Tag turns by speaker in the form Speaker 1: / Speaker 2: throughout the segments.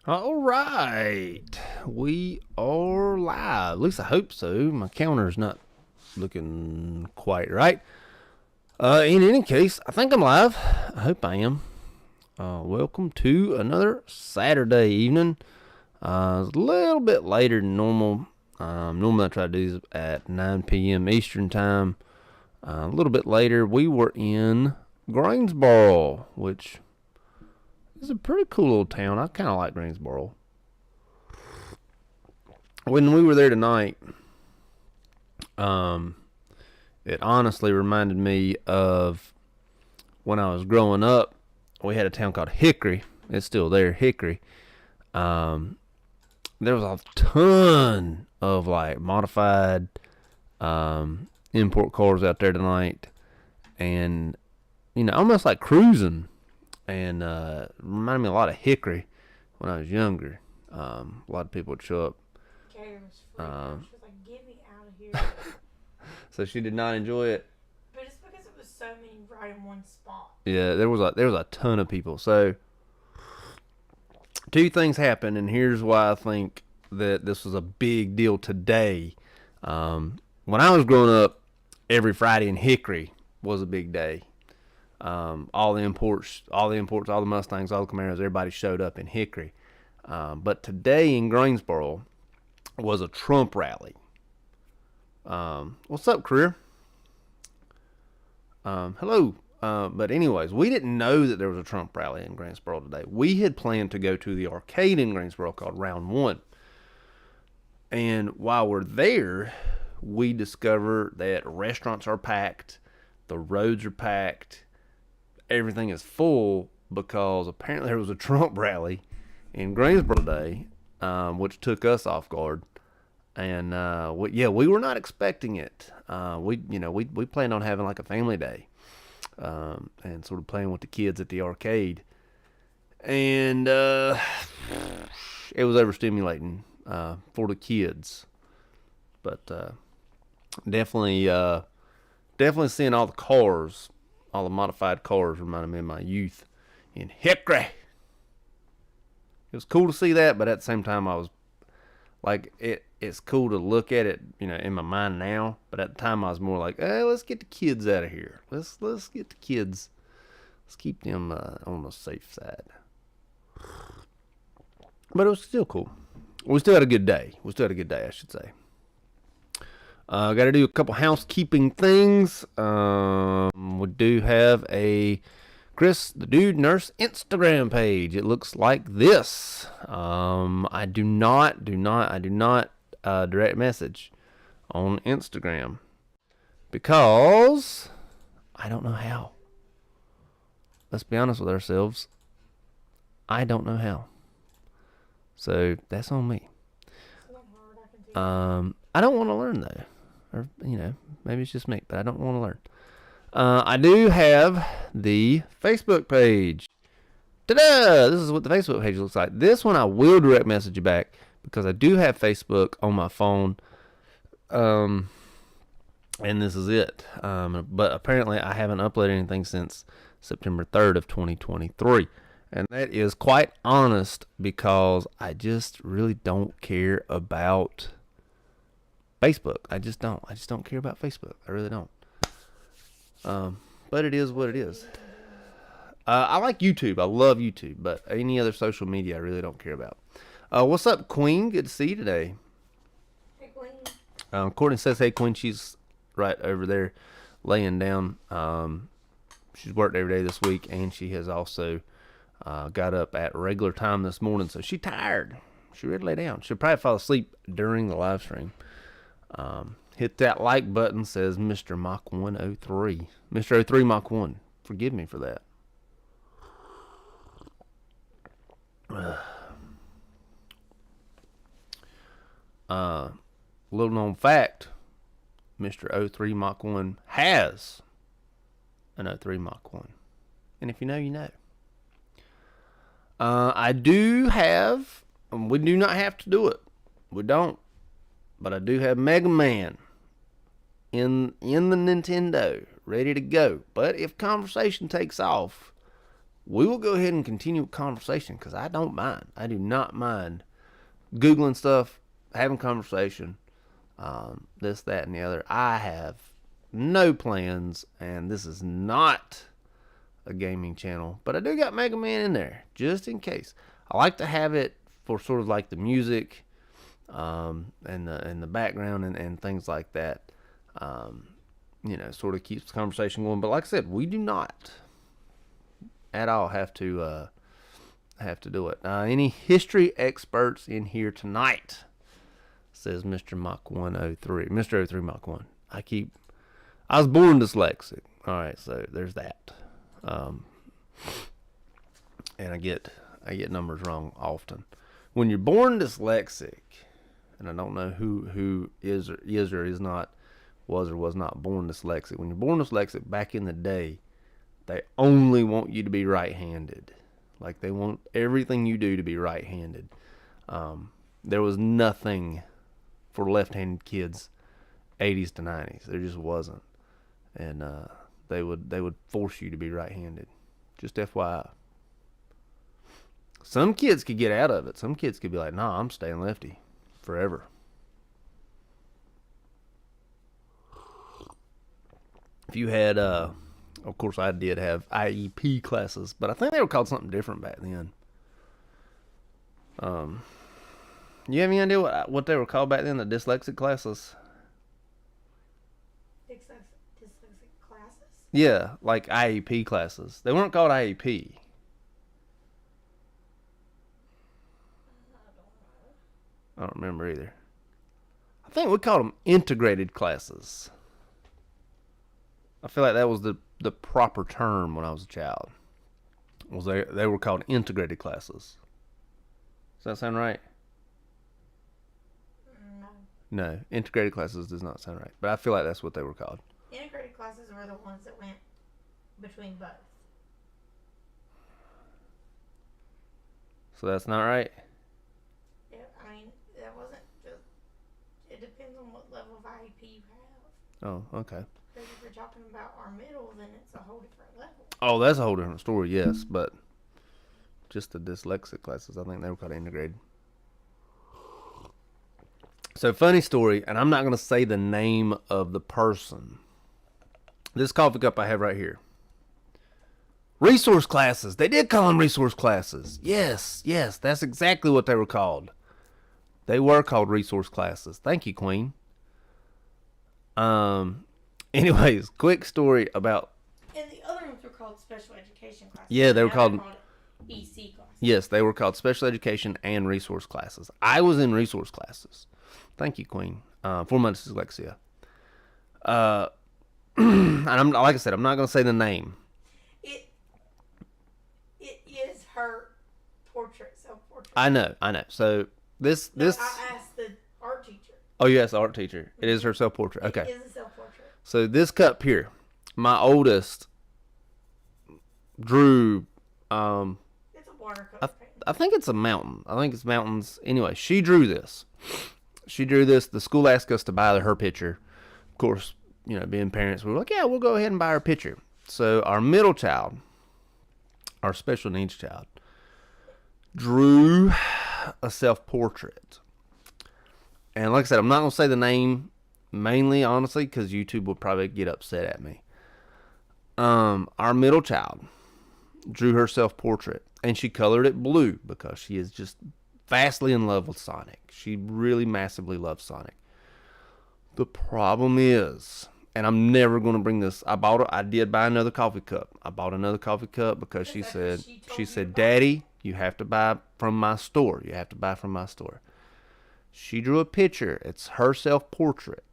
Speaker 1: All right, we are live. At least I hope so. My counter's not looking quite right. In any case, I think I'm live. I hope I am. Welcome to another Saturday evening. It's a little bit later than normal. Normally I try to do this at 9 p.m. Eastern time. A little bit later, we were in Greensboro, which is a pretty cool little town. I kind of like Greensboro. When we were there tonight, it honestly reminded me of when I was growing up. We had a town called Hickory. It's still there, Hickory. There was a ton of like modified import cars out there tonight, and almost like cruising. And reminded me a lot of Hickory when I was younger. A lot of people would show up.
Speaker 2: Karen was freaking She was like, "Get me out of here!"
Speaker 1: So she did not enjoy it.
Speaker 2: But it's because it was so many right in one spot.
Speaker 1: Yeah, there was a ton of people. So two things happened, and here's why I think that this was a big deal today. When I was growing up, every Friday in Hickory was a big day. All the imports, all the Mustangs, all the Camaros, everybody showed up in Hickory. But today in Greensboro was a Trump rally. What's up, career? Hello. But anyways, we didn't know that there was a Trump rally in Greensboro today. We had planned to go to the arcade in Greensboro called Round One. And while we're there, we discover that restaurants are packed, the roads are packed, everything is full because apparently there was a Trump rally in Greensboro today, which took us off guard. And we were not expecting it. We planned on having like a family day, and sort of playing with the kids at the arcade, and it was overstimulating for the kids. But definitely seeing all the cars. All the modified cars reminded me of my youth in Hickory. It was cool to see that, but at the same time, I was like, it's cool to look at it, in my mind now. But at the time, I was more like, hey, let's get the kids out of here. Let's get the kids. Let's keep them on the safe side. But it was still cool. We still had a good day. I should say. Got to do a couple housekeeping things. We do have a Chris the Dude Nurse Instagram page. It looks like this. I do not direct message on Instagram because I don't know how. Let's be honest with ourselves. I don't know how. So that's on me. I don't want to learn though. Or, maybe it's just me, but I don't want to learn. I do have the Facebook page. Ta-da! This is what the Facebook page looks like. This one I will direct message you back because I do have Facebook on my phone. And this is it. But apparently I haven't uploaded anything since September 3rd of 2023. And that is quite honest because I just really don't care about Facebook. I just don't care about Facebook. I really don't. But it is what it is. I like YouTube. I love YouTube. But any other social media I really don't care about. What's up, Queen? Good to see you today.
Speaker 2: Hey, Queen.
Speaker 1: Courtney says, hey, Queen. She's right over there laying down. She's worked every day this week. And she has also got up at regular time this morning. So she's tired. She ready to lay down. She'll probably fall asleep during the live stream. Hit that like button, says Mr. Mach 103. Mr. 03 Mach 1. Forgive me for that. Little known fact, Mr. 03 Mach 1 has an 03 Mach 1. And if you know, you know. I do have, we do not have to do it. We don't. But I do have Mega Man in the Nintendo ready to go. But if conversation takes off, we will go ahead and continue conversation because I don't mind. I do not mind Googling stuff, having conversation, this, that, and the other. I have no plans, and this is not a gaming channel, but I do got Mega Man in there just in case. I like to have it for sort of like the music, and the background and things like that. Sort of keeps the conversation going. But like I said, we do not at all have to do it. Any history experts in here tonight? Says Mr. Mach 103. Mr. 03 Mach 1. I was born dyslexic. All right, so there's that. And I get numbers wrong often. When you're born dyslexic, and I don't know who is or is not, was or was not born dyslexic. When you're born dyslexic, back in the day, they only want you to be right-handed. Like, they want everything you do to be right-handed. There was nothing for left-handed kids 80s to 90s. There just wasn't. And they would force you to be right-handed. Just FYI. Some kids could get out of it. Some kids could be like, nah, I'm staying lefty forever. If you had, of course I did have IEP classes, but I think they were called something different back then. You have any idea what they were called back then, the dyslexic classes?
Speaker 2: Dyslexic classes?
Speaker 1: Yeah, like IEP classes. They weren't called IEP. I don't remember either. I think we called them integrated classes. I feel like that was the proper term when I was a child. They were called integrated classes. Does that sound right? No, integrated classes does not sound right. But I feel like that's what they were called.
Speaker 2: Integrated classes were the ones that went between both.
Speaker 1: So that's not right?
Speaker 2: Yeah, I mean, that wasn't just... It depends on what level of IEP you have.
Speaker 1: Oh, okay.
Speaker 2: Because if you're talking about our middle, then it's a whole different level.
Speaker 1: Oh, that's a whole different story, yes. But just the dyslexic classes, I think they were called integrated. So, funny story, and I'm not going to say the name of the person. This coffee cup I have right here. Resource classes. They did call them resource classes. Yes, that's exactly what they were called. They were called resource classes. Thank you, Queen. Anyways, quick story about...
Speaker 2: And the other ones were called special education classes.
Speaker 1: Yeah, they were
Speaker 2: Now
Speaker 1: called...
Speaker 2: they're EC classes.
Speaker 1: Yes, they were called special education and resource classes. I was in resource classes. Thank you, Queen, for my dyslexia. And I'm like I said, I'm not going to say the name.
Speaker 2: It is her self-portrait.
Speaker 1: I know. So this.
Speaker 2: I asked the art teacher.
Speaker 1: Oh, yes, the art teacher. It is her self-portrait. Okay.
Speaker 2: It is a self-portrait.
Speaker 1: So this cup here, my oldest drew.
Speaker 2: It's a watercolor paint.
Speaker 1: I think it's a mountain. I think it's mountains. Anyway, she drew this. The school asked us to buy her picture. Of course, being parents, we were like, yeah, we'll go ahead and buy her picture. So our middle child, our special needs child, drew a self-portrait. And like I said, I'm not going to say the name mainly, honestly, because YouTube will probably get upset at me. Our middle child drew her self-portrait, and she colored it blue because she is just vastly in love with Sonic. She really massively loves Sonic. The problem is, and I'm never going to bring this, I did buy another coffee cup. I bought another coffee cup because she said, Daddy, you have to buy from my store. She drew a picture. It's her self-portrait.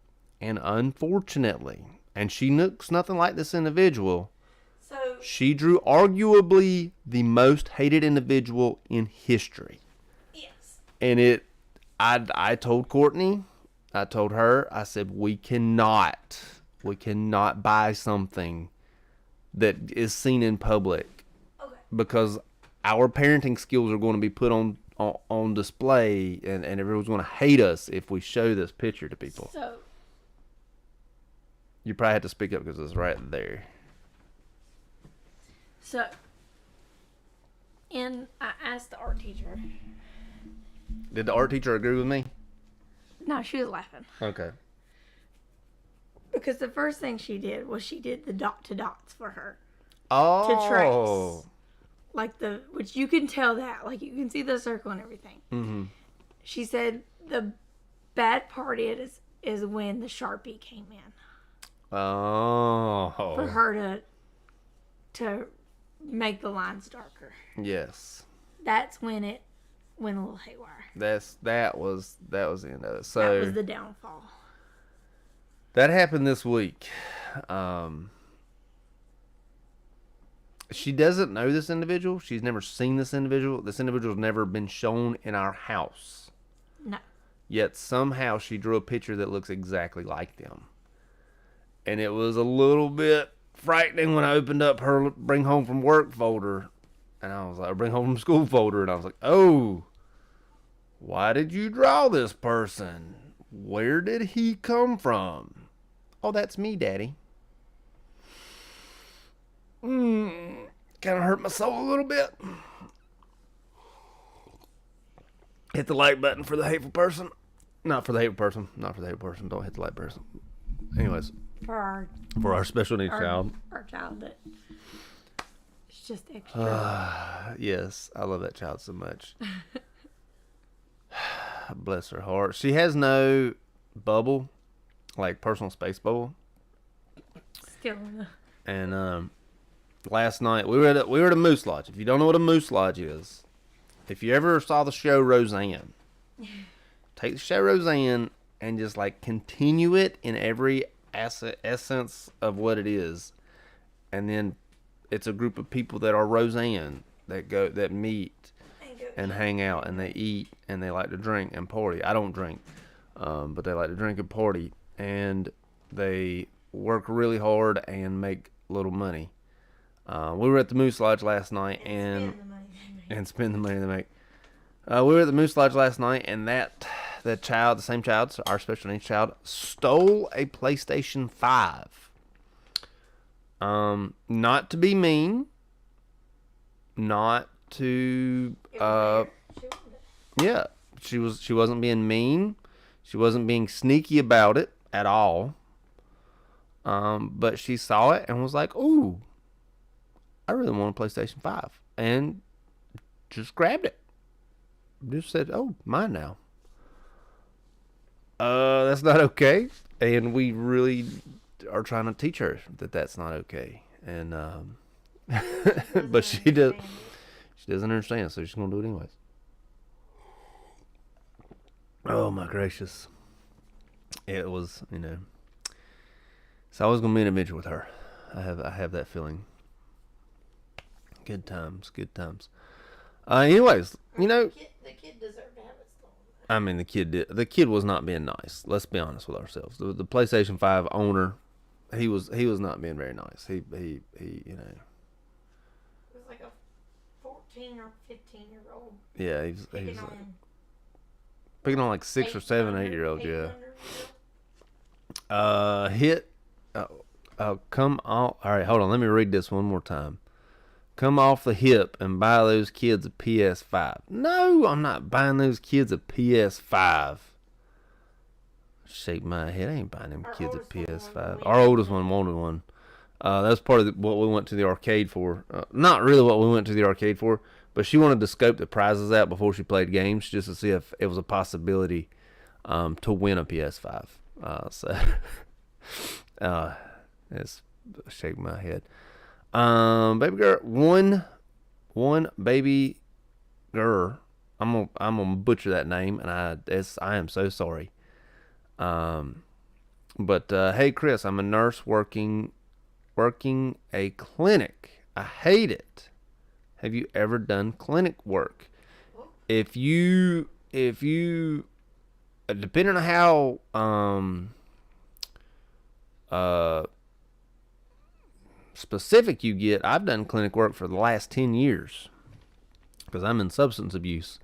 Speaker 1: And unfortunately, and she looks nothing like this individual,
Speaker 2: So
Speaker 1: she drew arguably the most hated individual in history.
Speaker 2: yes.
Speaker 1: And I told Courtney, I told her, I said, we cannot buy something that is seen in public.
Speaker 2: Okay.
Speaker 1: Because our parenting skills are going to be put on display, and everyone's going to hate us if we show this picture to people.
Speaker 2: So
Speaker 1: You probably have to speak up because it's right there.
Speaker 2: So And I asked the art teacher.
Speaker 1: Did the art teacher agree with me?
Speaker 2: No, she was laughing.
Speaker 1: Okay.
Speaker 2: Because the first thing she did was she did the dot to dots for her.
Speaker 1: Oh.
Speaker 2: To trace. Like which you can tell that. Like you can see the circle and everything.
Speaker 1: Mm-hmm.
Speaker 2: She said the bad part is when the Sharpie came in.
Speaker 1: Oh.
Speaker 2: For her to make the lines darker.
Speaker 1: Yes.
Speaker 2: That's when it went a little haywire.
Speaker 1: That was the end of it. So
Speaker 2: that was the downfall.
Speaker 1: That happened this week. She doesn't know this individual. She's never seen this individual. This individual's never been shown in our house.
Speaker 2: No.
Speaker 1: Yet somehow she drew a picture that looks exactly like them. And it was a little bit frightening when I opened up her bring home from work folder. And I was like, bring home from school folder. And I was like, oh, why did you draw this person? Where did he come from? Oh, that's me, Daddy. Kind of hurt my soul a little bit. Hit the like button for the hateful person. Not for the hateful person. Not for the hateful person. Don't hit the like person. Anyways.
Speaker 2: For
Speaker 1: our special needs child.
Speaker 2: Our child that is just extra.
Speaker 1: Yes, I love that child so much. Bless her heart. She has no bubble, like personal space bubble.
Speaker 2: Still.
Speaker 1: And last night we were at a Moose Lodge. If you don't know what a Moose Lodge is, if you ever saw the show Roseanne, take the show Roseanne and just like continue it in every essence of what it is, and then it's a group of people that are Roseanne that meet and hang out and they eat and they like to drink and party. I don't drink, but they like to drink and party, and they work really hard and make little money. We were at the Moose Lodge last night and spend the money they make. We were at the Moose Lodge last night, and the same child, our special needs child, stole a PlayStation 5. Not to be mean, not to, yeah, she wasn't being mean. She wasn't being sneaky about it at all. But she saw it and was like, ooh, I really want a PlayStation 5. And just grabbed it. Just said, oh, mine now. That's not okay. And we really are trying to teach her that that's not okay. And, but she doesn't understand, so she's going to do it anyways. Oh my gracious. It was, it's always going to be an adventure with her. I have that feeling. Good times. Anyways,
Speaker 2: The kid deserved to have it stolen.
Speaker 1: I mean, the kid was not being nice. Let's be honest with ourselves. The PlayStation 5 owner, he was not being very nice. He
Speaker 2: It was like a 14 or 15-year-old.
Speaker 1: Yeah, he's picking on like 6 or 7, 8-year-olds. Yeah. Come on. All right, hold on. Let me read this one more time. Come off the hip and buy those kids a PS5. No, I'm not buying those kids a PS5. Shake my head. I ain't buying them kids a PS5. Our oldest one wanted one. That's part of what we went to the arcade for. Not really what we went to the arcade for, but she wanted to scope the prizes out before she played games just to see if it was a possibility to win a PS5. It's shake my head. Baby girl, one baby girl. I'm gonna butcher that name, and I am so sorry. But hey, Chris, I'm a nurse working a clinic. I hate it. Have you ever done clinic work? If you depending on how specific you get, I've done clinic work for the last 10 years because I'm in substance abuse.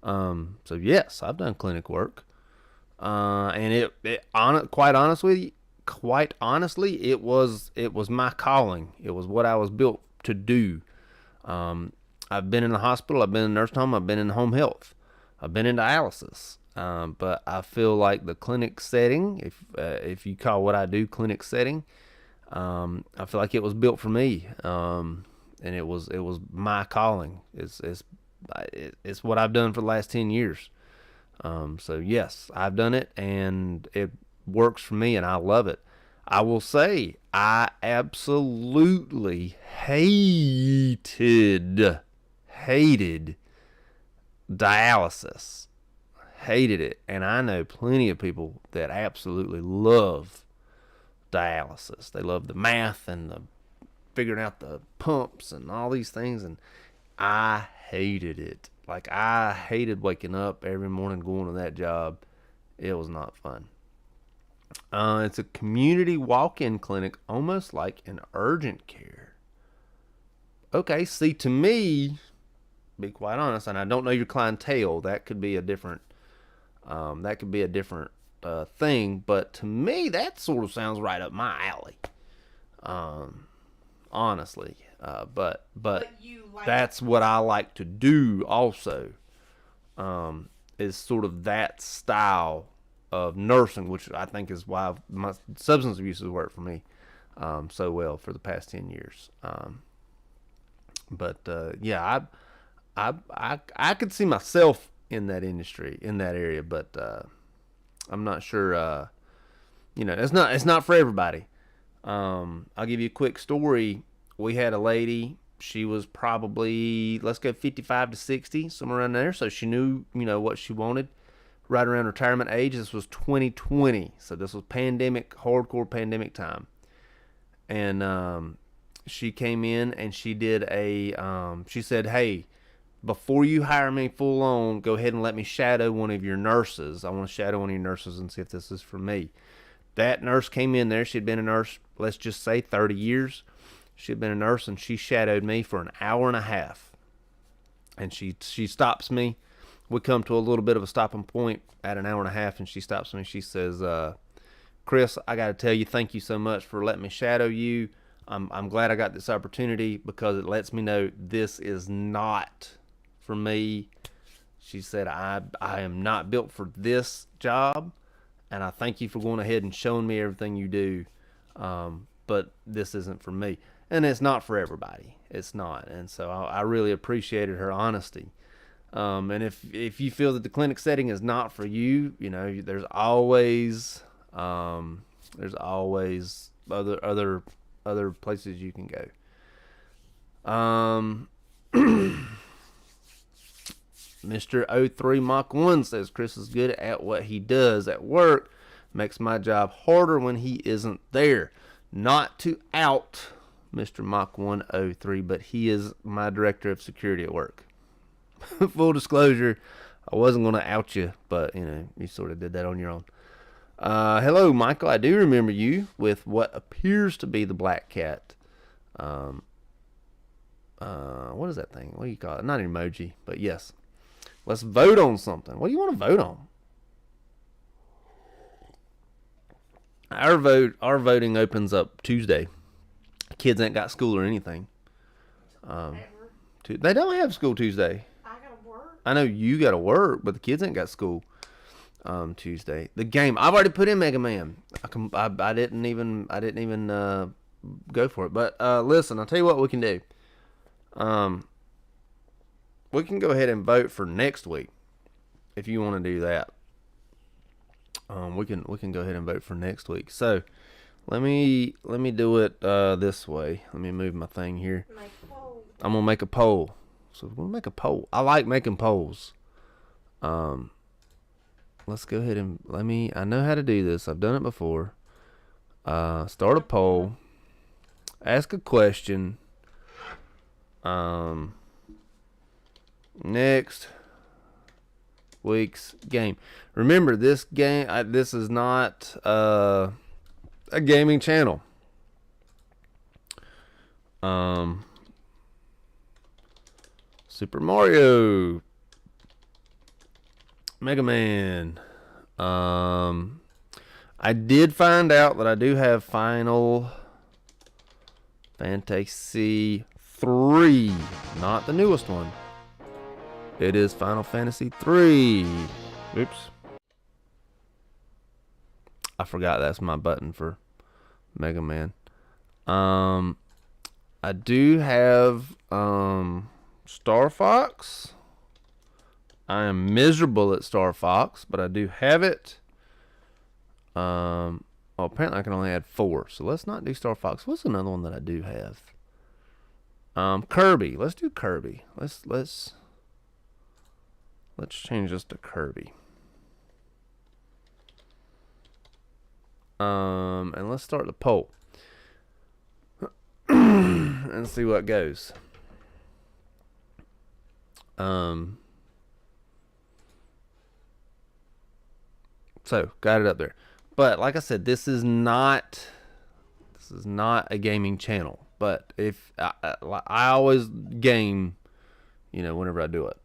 Speaker 1: So yes, I've done clinic work. And quite honestly, it was my calling. It was what I was built to do. I've been in the hospital, I've been in the nursing home, I've been in home health, I've been in dialysis. But I feel like the clinic setting, if you call what I do clinic setting, I feel like it was built for me, and it was my calling. It's what I've done for the last 10 years. So yes, I've done it, and it works for me, and I love it. I will say I absolutely hated dialysis. Hated it. And I know plenty of people that absolutely love dialysis. They love the math and the figuring out the pumps and all these things, and I hated it. Like, I hated waking up every morning going to that job. It was not fun. It's a community walk-in clinic, almost like an urgent care. Okay, see, to me, be quite honest, and I don't know your clientele. That could be a different. Thing, but to me, that sort of sounds right up my alley. Honestly, but
Speaker 2: you like
Speaker 1: that's what I like to do. Also, is sort of that style of nursing, which I think is why my substance abuse has worked for me so well for the past 10 years. Yeah, I could see myself in that industry, in that area, but I'm not sure. It's not for everybody. I'll give you a quick story. We had a lady. She was probably, let's go 55 to 60, somewhere around there. So she knew, what she wanted. Right around retirement age. This was 2020, so this was hardcore pandemic time. And she came in and she did she said, "Hey, before you hire me full on, go ahead and let me shadow one of your nurses. I want to shadow one of your nurses and see if this is for me." That nurse came in there. She'd been a nurse, let's just say 30 years. She'd been a nurse, and she shadowed me for an hour and a half. And she stops me. We come to a little bit of a stopping point at an hour and a half, and she stops me. She says, "Chris, I got to tell you, thank you so much for letting me shadow you. I'm glad I got this opportunity because it lets me know this is not for me." She said, I am not built for this job, and I thank you for going ahead and showing me everything you do, but this isn't for me. And it's not for everybody. It's not. And so I really appreciated her honesty. And if you feel that the clinic setting is not for you, there's always other places you can go. Mr. 03 Mach 1 says Chris is good at what he does at work. Makes my job harder when he isn't there. Not to out Mr. Mach 103, but he is my director of security at work. Full disclosure, I wasn't going to out you, but you sort of did that on your own. Hello, Michael. I do remember you with what appears to be the black cat. What is that thing? What do you call it? Not an emoji, but yes. Let's vote on something. What do you want to vote on? Our voting opens up Tuesday. Kids ain't got school or anything. They don't have school Tuesday.
Speaker 2: I gotta work.
Speaker 1: I know you got to work, but the kids ain't got school Tuesday. The game, I've already put in Mega Man. I didn't even go for it. But listen, I'll tell you what we can do. We can go ahead and vote for next week if you want to do that. We can go ahead and vote for next week. So let me do it this way. Let me move my thing here. I'm gonna make a poll. So we're gonna make a poll. I like making polls. Let's go ahead and I know how to do this. I've done it before. Start a poll. Ask a question. Next week's game. Remember, this game. This is not a gaming channel. Super Mario, Mega Man. I did find out that I do have Final Fantasy 3, not the newest one. It is Final Fantasy 3. Oops. I forgot that's my button for Mega Man. I do have Star Fox. I am miserable at Star Fox, but I do have it. Well, apparently I can only add 4, so let's not do Star Fox. What's another one that I do have? Kirby. Let's do Kirby. Let's change this to Kirby. And let's start the poll. And see what goes. So got it up there. But like I said, this is not a gaming channel. But if I always game, whenever I do it.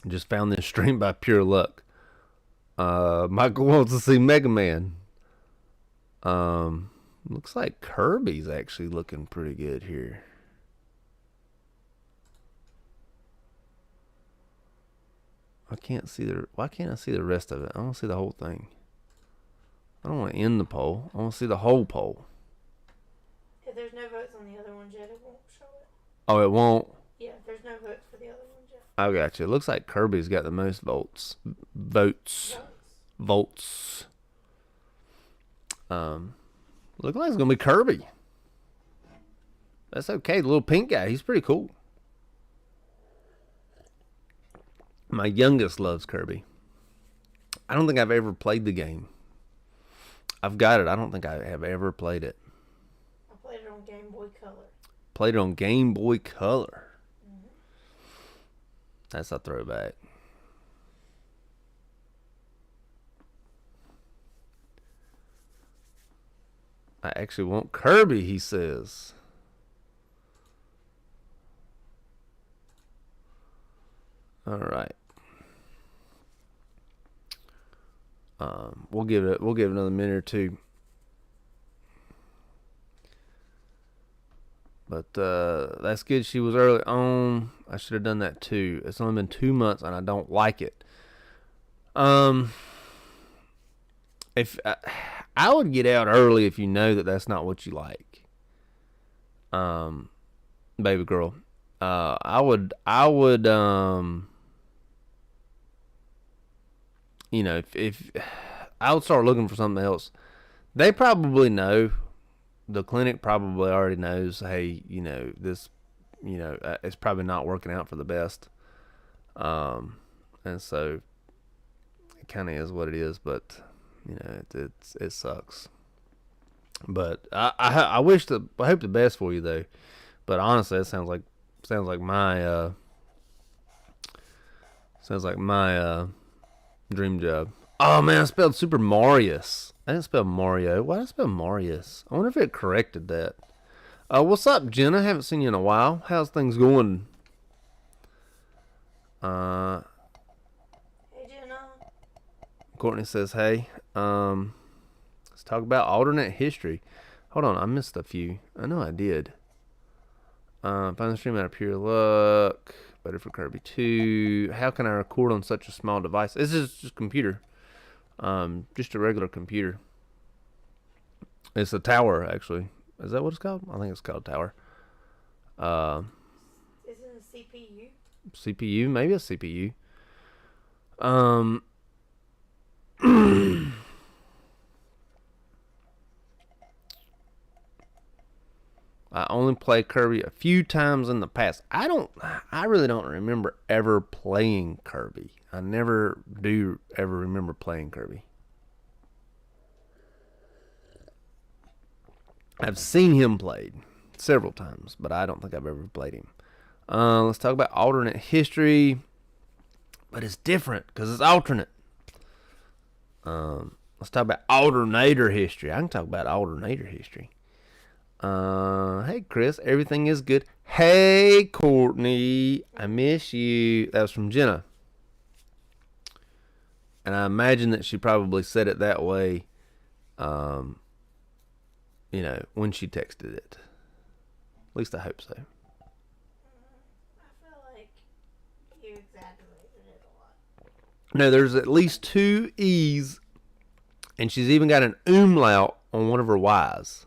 Speaker 1: Just found this stream by pure luck. Michael wants to see Mega Man. Looks like Kirby's actually looking pretty good here. Why can't I see the rest of it? I want to see the whole thing. I don't want to end the poll. I want to see the whole poll.
Speaker 2: If there's no votes on the other ones yet, it won't show it.
Speaker 1: Oh, it won't?
Speaker 2: Yeah, if there's no votes for the other ones yet.
Speaker 1: I got you. It looks like Kirby's got the most votes. Votes. Looks like it's gonna be Kirby. That's okay. The little pink guy, he's pretty cool. My youngest loves Kirby. I don't think I've ever played the game. I've got it. I don't think I have ever played it.
Speaker 2: I played it on Game Boy Color.
Speaker 1: Played it on Game Boy Color. Mm-hmm. That's a throwback. I actually want Kirby, he says. All right. We'll give it another minute or two. But that's good. She was early on. I should have done that too. It's only been 2 months and I don't like it. If I would get out early if you know that that's not what you like. Baby girl. I would if I would start looking for something else. They probably know. The clinic probably already knows, hey, this, it's probably not working out for the best. And so it kind of is what it is, but it sucks. But I hope the best for you though. But honestly, it sounds like my dream job. Oh man, I spelled Super Marius. I didn't spell Mario. Why did I spell Marius? I wonder if it corrected that. What's up, Jenna? Haven't seen you in a while. How's things going?
Speaker 2: Hey, Jenna.
Speaker 1: Courtney says, hey. Let's talk about alternate history. Hold on, I missed a few. I know I did. Find the stream out of pure luck. Better for Kirby 2. How can I record on such a small device? This is just a computer. Just a regular computer. It's a tower, actually. Is that what it's called? I think it's called a tower.
Speaker 2: Is it a CPU?
Speaker 1: CPU? Maybe a CPU. I only played Kirby a few times in the past. I really don't remember ever playing Kirby. I never do ever remember playing Kirby. I've seen him played several times, but I don't think I've ever played him. Let's talk about alternate history. But it's different because it's alternate. Let's talk about alternator history. I can talk about alternator history. Hey Chris, everything is good. Hey Courtney, I miss you. That was from Jenna. And I imagine that she probably said it that way, when she texted it. At least I hope so.
Speaker 2: I feel like you exaggerated it a lot.
Speaker 1: No, there's at least 2 E's, and she's even got an umlaut on one of her Y's.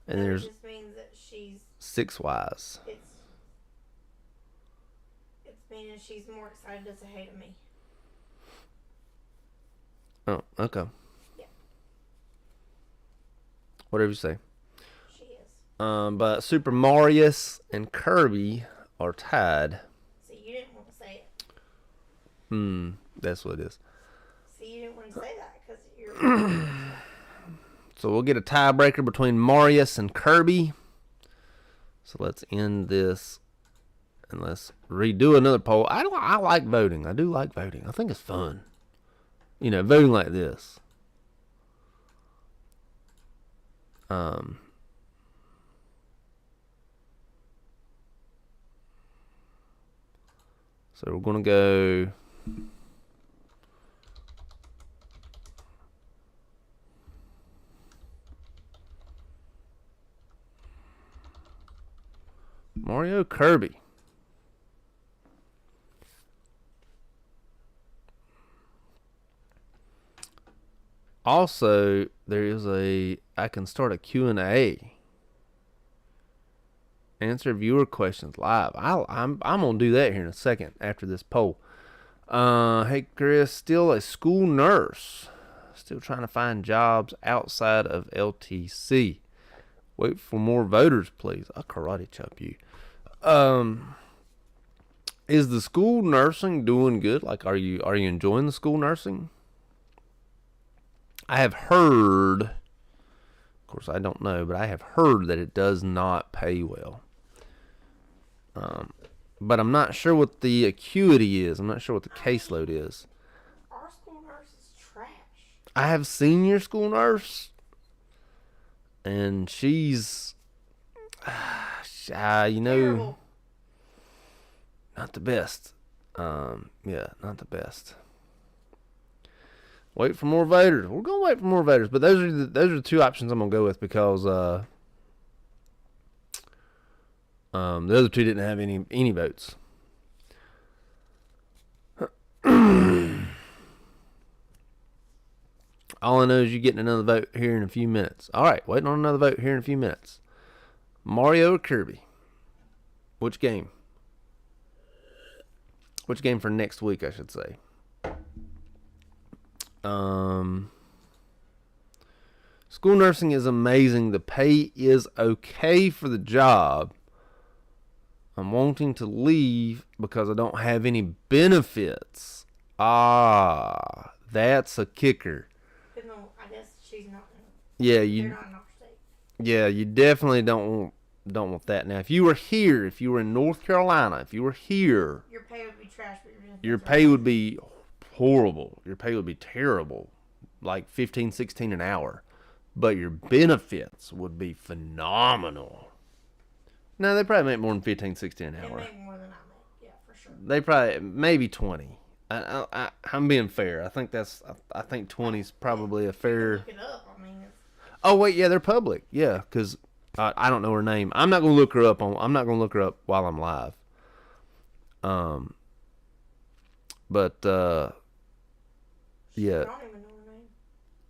Speaker 1: And there's
Speaker 2: It just means that she's
Speaker 1: 6 Y's.
Speaker 2: it's meaning she's more excited to say hey to me.
Speaker 1: Oh, okay.
Speaker 2: Yeah.
Speaker 1: Whatever you say.
Speaker 2: She is.
Speaker 1: But Super Marius and Kirby are tied.
Speaker 2: See, you didn't want to say it.
Speaker 1: That's what it is.
Speaker 2: See, you didn't want to say that because you're.
Speaker 1: So we'll get a tiebreaker between Marius and Kirby. So let's end this and let's redo another poll. I like voting. I do like voting. I think it's fun. Voting like this. So we're going to go Mario Kirby. Also, there is I can start a Q&A. Answer viewer questions live. I'm gonna do that here in a second after this poll. Hey Chris, still a school nurse. Still trying to find jobs outside of LTC. Wait for more voters, please. I'll karate chop you. Is the school nursing doing good? Like, are you enjoying the school nursing? I have heard, of course I don't know, but I have heard that it does not pay well. But I'm not sure what the acuity is. I'm not sure what the caseload is.
Speaker 2: Our school nurse is trash.
Speaker 1: I have seen your school nurse, and she's,
Speaker 2: Terrible.
Speaker 1: not the best. Not the best. Wait for more voters. We're gonna wait for more voters, but those are the 2 options I'm gonna go with because the other 2 didn't have any votes. All I know is you're getting another vote here in a few minutes. All right, waiting on another vote here in a few minutes. Mario or Kirby? Which game? Which game for next week, I should say. School nursing is amazing. The pay is okay for the job. I'm wanting to leave because I don't have any benefits. That's a kicker.
Speaker 2: But no, I guess she's not.
Speaker 1: Yeah,
Speaker 2: They're not in our state.
Speaker 1: Yeah, you definitely don't want that. Now, if you were here, if you were in North Carolina, if you were here,
Speaker 2: Your pay would be trash, but
Speaker 1: your pay would be horrible. Your pay would be terrible, like 15, 16 an hour. But your benefits would be phenomenal. No, they probably make more than 15, 16 an
Speaker 2: They
Speaker 1: hour.
Speaker 2: make more than I make. Yeah, for sure.
Speaker 1: They probably maybe 20. I'm being fair. I think 20 is probably a fair.
Speaker 2: Look it up. I mean, it's,
Speaker 1: Oh wait, yeah, they're public. Yeah, because I don't know her name. I'm not gonna look her up I'm not gonna look her up while I'm live. But yeah,
Speaker 2: I don't even know her name.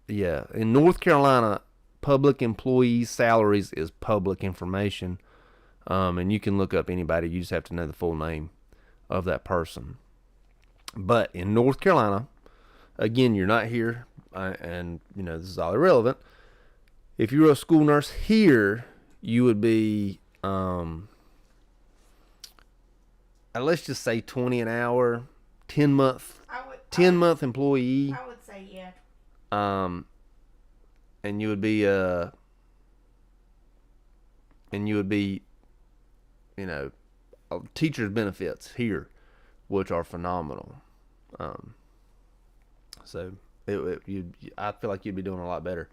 Speaker 1: yeah. In North Carolina, public employees' salaries is public information, and you can look up anybody. You just have to know the full name of that person. But in North Carolina, again, you're not here, and this is all irrelevant. If you were a school nurse here, you would be, let's just say 20 an hour, 10-month employee.
Speaker 2: I would say yeah.
Speaker 1: And you would be teacher's benefits here, which are phenomenal. So I feel like you'd be doing a lot better.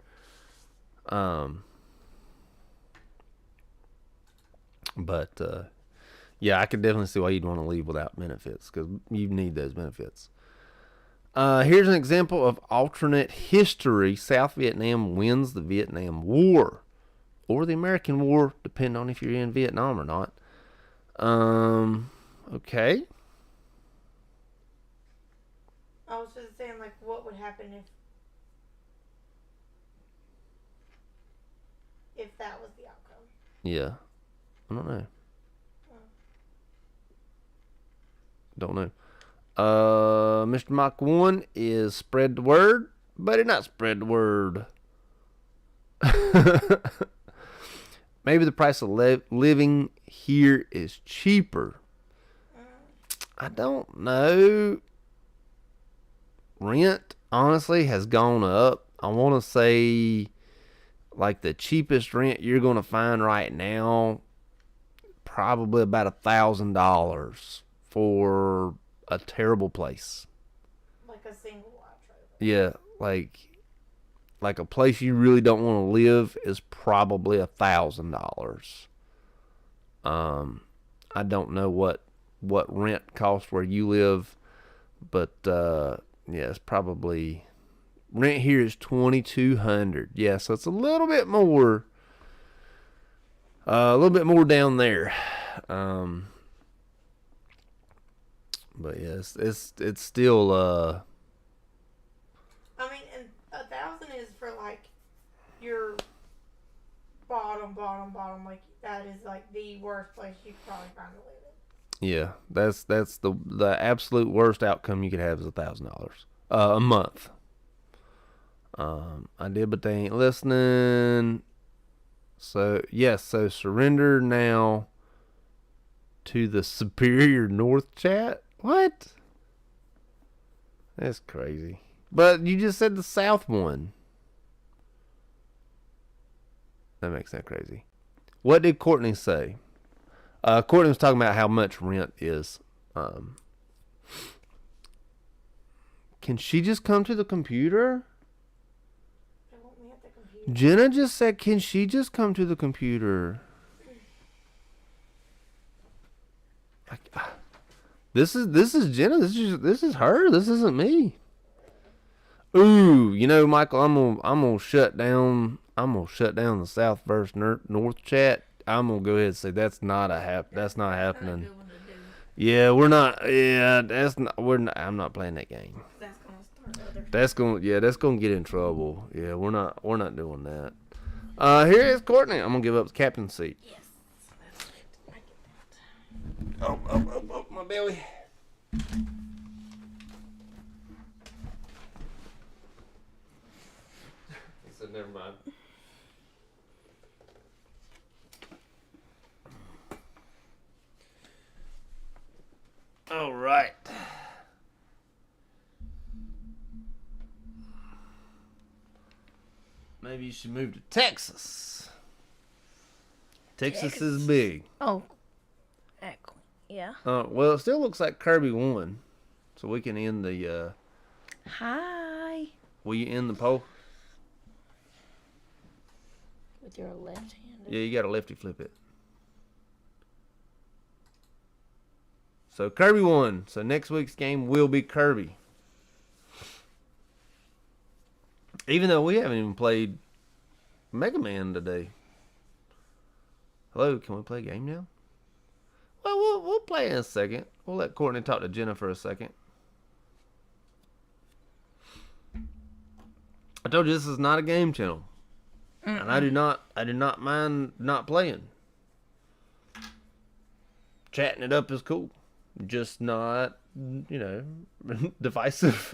Speaker 1: But yeah, I could definitely see why you'd want to leave without benefits because you need those benefits. Here's an example of alternate history. South Vietnam wins the Vietnam War. Or the American War, depending on if you're in Vietnam or not. Okay.
Speaker 2: I was just saying, like, what would happen if that was the outcome?
Speaker 1: Yeah. I don't know. Don't know. Mr. Mach 1 is spread the word, but it not spread the word. Maybe the price of living here is cheaper. I don't know. Rent, honestly, has gone up. I want to say, like, the cheapest rent you're going to find right now, probably about $1,000 for a terrible place.
Speaker 2: Like a single wide trailer.
Speaker 1: Yeah, like a place you really don't want to live is probably $1,000. I don't know what rent costs where you live, but yeah, it's probably rent here is $2,200. Yeah, so it's a little bit more, down there. But yes, it's still
Speaker 2: I mean, and 1,000 is for like your bottom. Like that is like the worst place you could probably find to live in.
Speaker 1: yeah, that's the absolute worst outcome you could have is $1,000 a month. I did, but they ain't listening. So yes, so surrender now to the Superior North chat. What? That's crazy. But you just said the South one. That makes that crazy. What did Courtney say? Courtney was talking about how much rent is. Can she just come to the computer?
Speaker 2: They want me at the computer.
Speaker 1: Jenna just said, can she just come to the computer? This is Jenna. This is her. This isn't me. Ooh, you know, Michael, I'm gonna shut down. I'm gonna shut down the South versus North chat. I'm gonna go ahead and say that's not that's not happening.
Speaker 2: Good one to do.
Speaker 1: Yeah, we're not. Yeah, that's not. We're not. I'm not playing that game.
Speaker 2: That's gonna start other.
Speaker 1: That's gonna get in trouble. Yeah, we're not doing that. Here is Courtney. I'm gonna give up the captain seat.
Speaker 2: Yes, that's right. I get that.
Speaker 1: Oh, my belly. He said, never mind. All right. Maybe you should move to Texas. Texas is big.
Speaker 2: Oh, yeah.
Speaker 1: Well, it still looks like Kirby won, so we can end the.
Speaker 2: Hi.
Speaker 1: Will you end the poll?
Speaker 2: With your left hand.
Speaker 1: Yeah, you gotta lefty flip it. So Kirby won. So next week's game will be Kirby. Even though we haven't even played Mega Man today. Hello, can we play a game now? Well, we'll play in a second. We'll let Courtney talk to Jenna for a second. I told you this is not a game channel. And I do not mind not playing. Chatting it up is cool. Just not, divisive.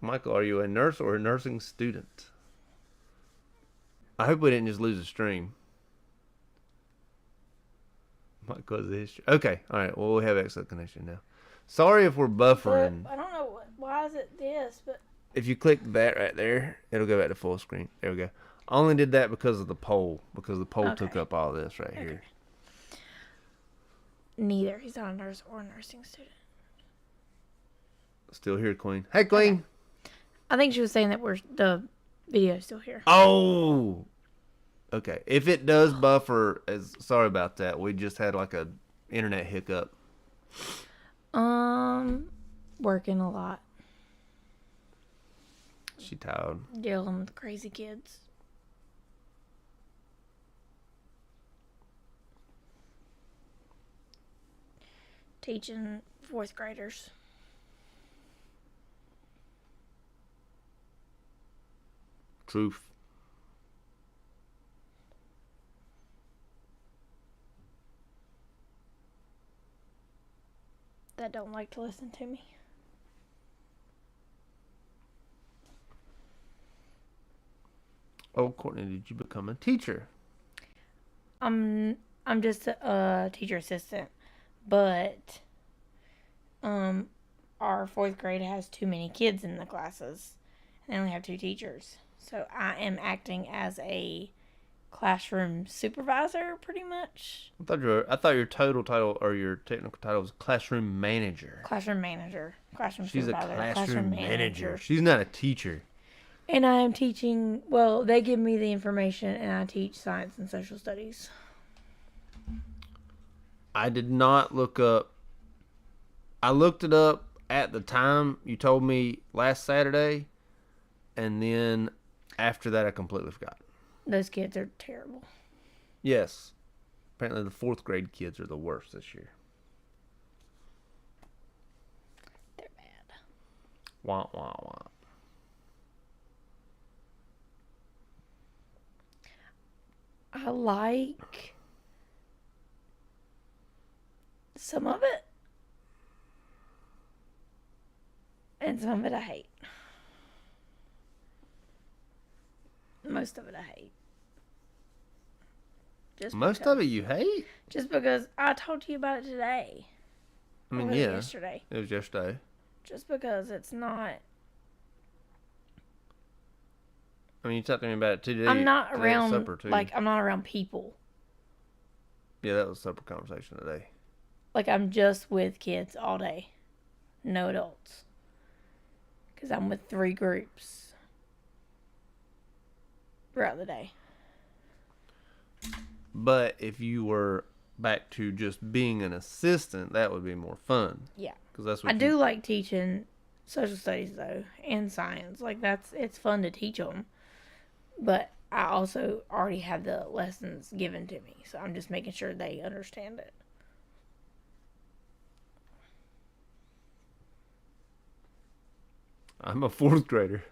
Speaker 1: Michael, are you a nurse or a nursing student? I hope we didn't just lose a stream. Might cause the history. Okay, all right. Well, we have excellent connection now. Sorry if we're buffering.
Speaker 2: But I don't know why is it this, but
Speaker 1: If you click that right there, it'll go back to full screen. There we go. I only did that because of the poll, because the poll took up all this right here.
Speaker 2: neither. He's not a nurse or a nursing student.
Speaker 1: Still here, Queen. Hey, Queen.
Speaker 2: Okay. I think she was saying that the video's still here.
Speaker 1: Oh. Okay. If it does buffer, sorry about that. We just had like a internet hiccup.
Speaker 2: Working a lot.
Speaker 1: She tired.
Speaker 2: Dealing with crazy kids. Teaching 4th graders.
Speaker 1: Truth.
Speaker 2: That don't like to listen to me.
Speaker 1: Oh, Courtney, did you become a teacher?
Speaker 2: I'm just a teacher assistant, but our 4th grade has too many kids in the classes. They only have 2 teachers. So I am acting as a classroom supervisor, pretty much.
Speaker 1: I thought your total title or your technical title was classroom manager.
Speaker 2: Classroom manager. Classroom
Speaker 1: She's a
Speaker 2: supervisor.
Speaker 1: classroom manager. She's not a teacher.
Speaker 2: And I am teaching, well, they give me the information and I teach science and social studies.
Speaker 1: I did not look up. I looked it up at the time you told me last Saturday, and then after that I completely forgot.
Speaker 2: Those kids are terrible.
Speaker 1: Yes. Apparently the 4th grade kids are the worst this year.
Speaker 2: They're bad.
Speaker 1: Wah, wah, wah.
Speaker 2: I like some of it, and some of it I hate. Most of it I hate.
Speaker 1: Most of it you hate?
Speaker 2: Just because I talked to you about it today.
Speaker 1: I mean,
Speaker 2: Or was it
Speaker 1: yeah.
Speaker 2: yesterday.
Speaker 1: It was yesterday.
Speaker 2: Just because it's not.
Speaker 1: I mean, you talked to me about it today.
Speaker 2: I'm not
Speaker 1: today at
Speaker 2: around,
Speaker 1: supper too.
Speaker 2: like, I'm not around people.
Speaker 1: Yeah, that was a supper conversation today.
Speaker 2: Like, I'm just with kids all day. No adults. Because I'm with 3 groups throughout the day.
Speaker 1: But if you were back to just being an assistant, that would be more fun.
Speaker 2: Yeah.
Speaker 1: Because that's what
Speaker 2: I do like teaching social studies, though, and science. Like, it's fun to teach them. But I also already have the lessons given to me. So I'm just making sure they understand it.
Speaker 1: I'm a 4th grader.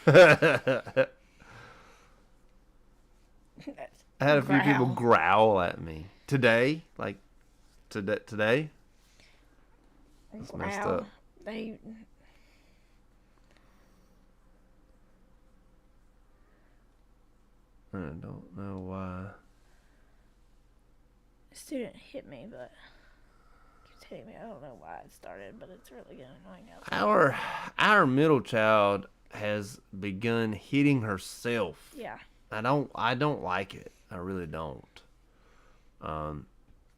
Speaker 1: I had a few people growl at me today. Like today. It's messed up.
Speaker 2: I
Speaker 1: don't know why.
Speaker 2: A student hit me, but keeps hitting me. I don't know why it started, but it's really getting annoying out.
Speaker 1: Our middle child has begun hitting herself.
Speaker 2: Yeah.
Speaker 1: I don't like it. I really don't.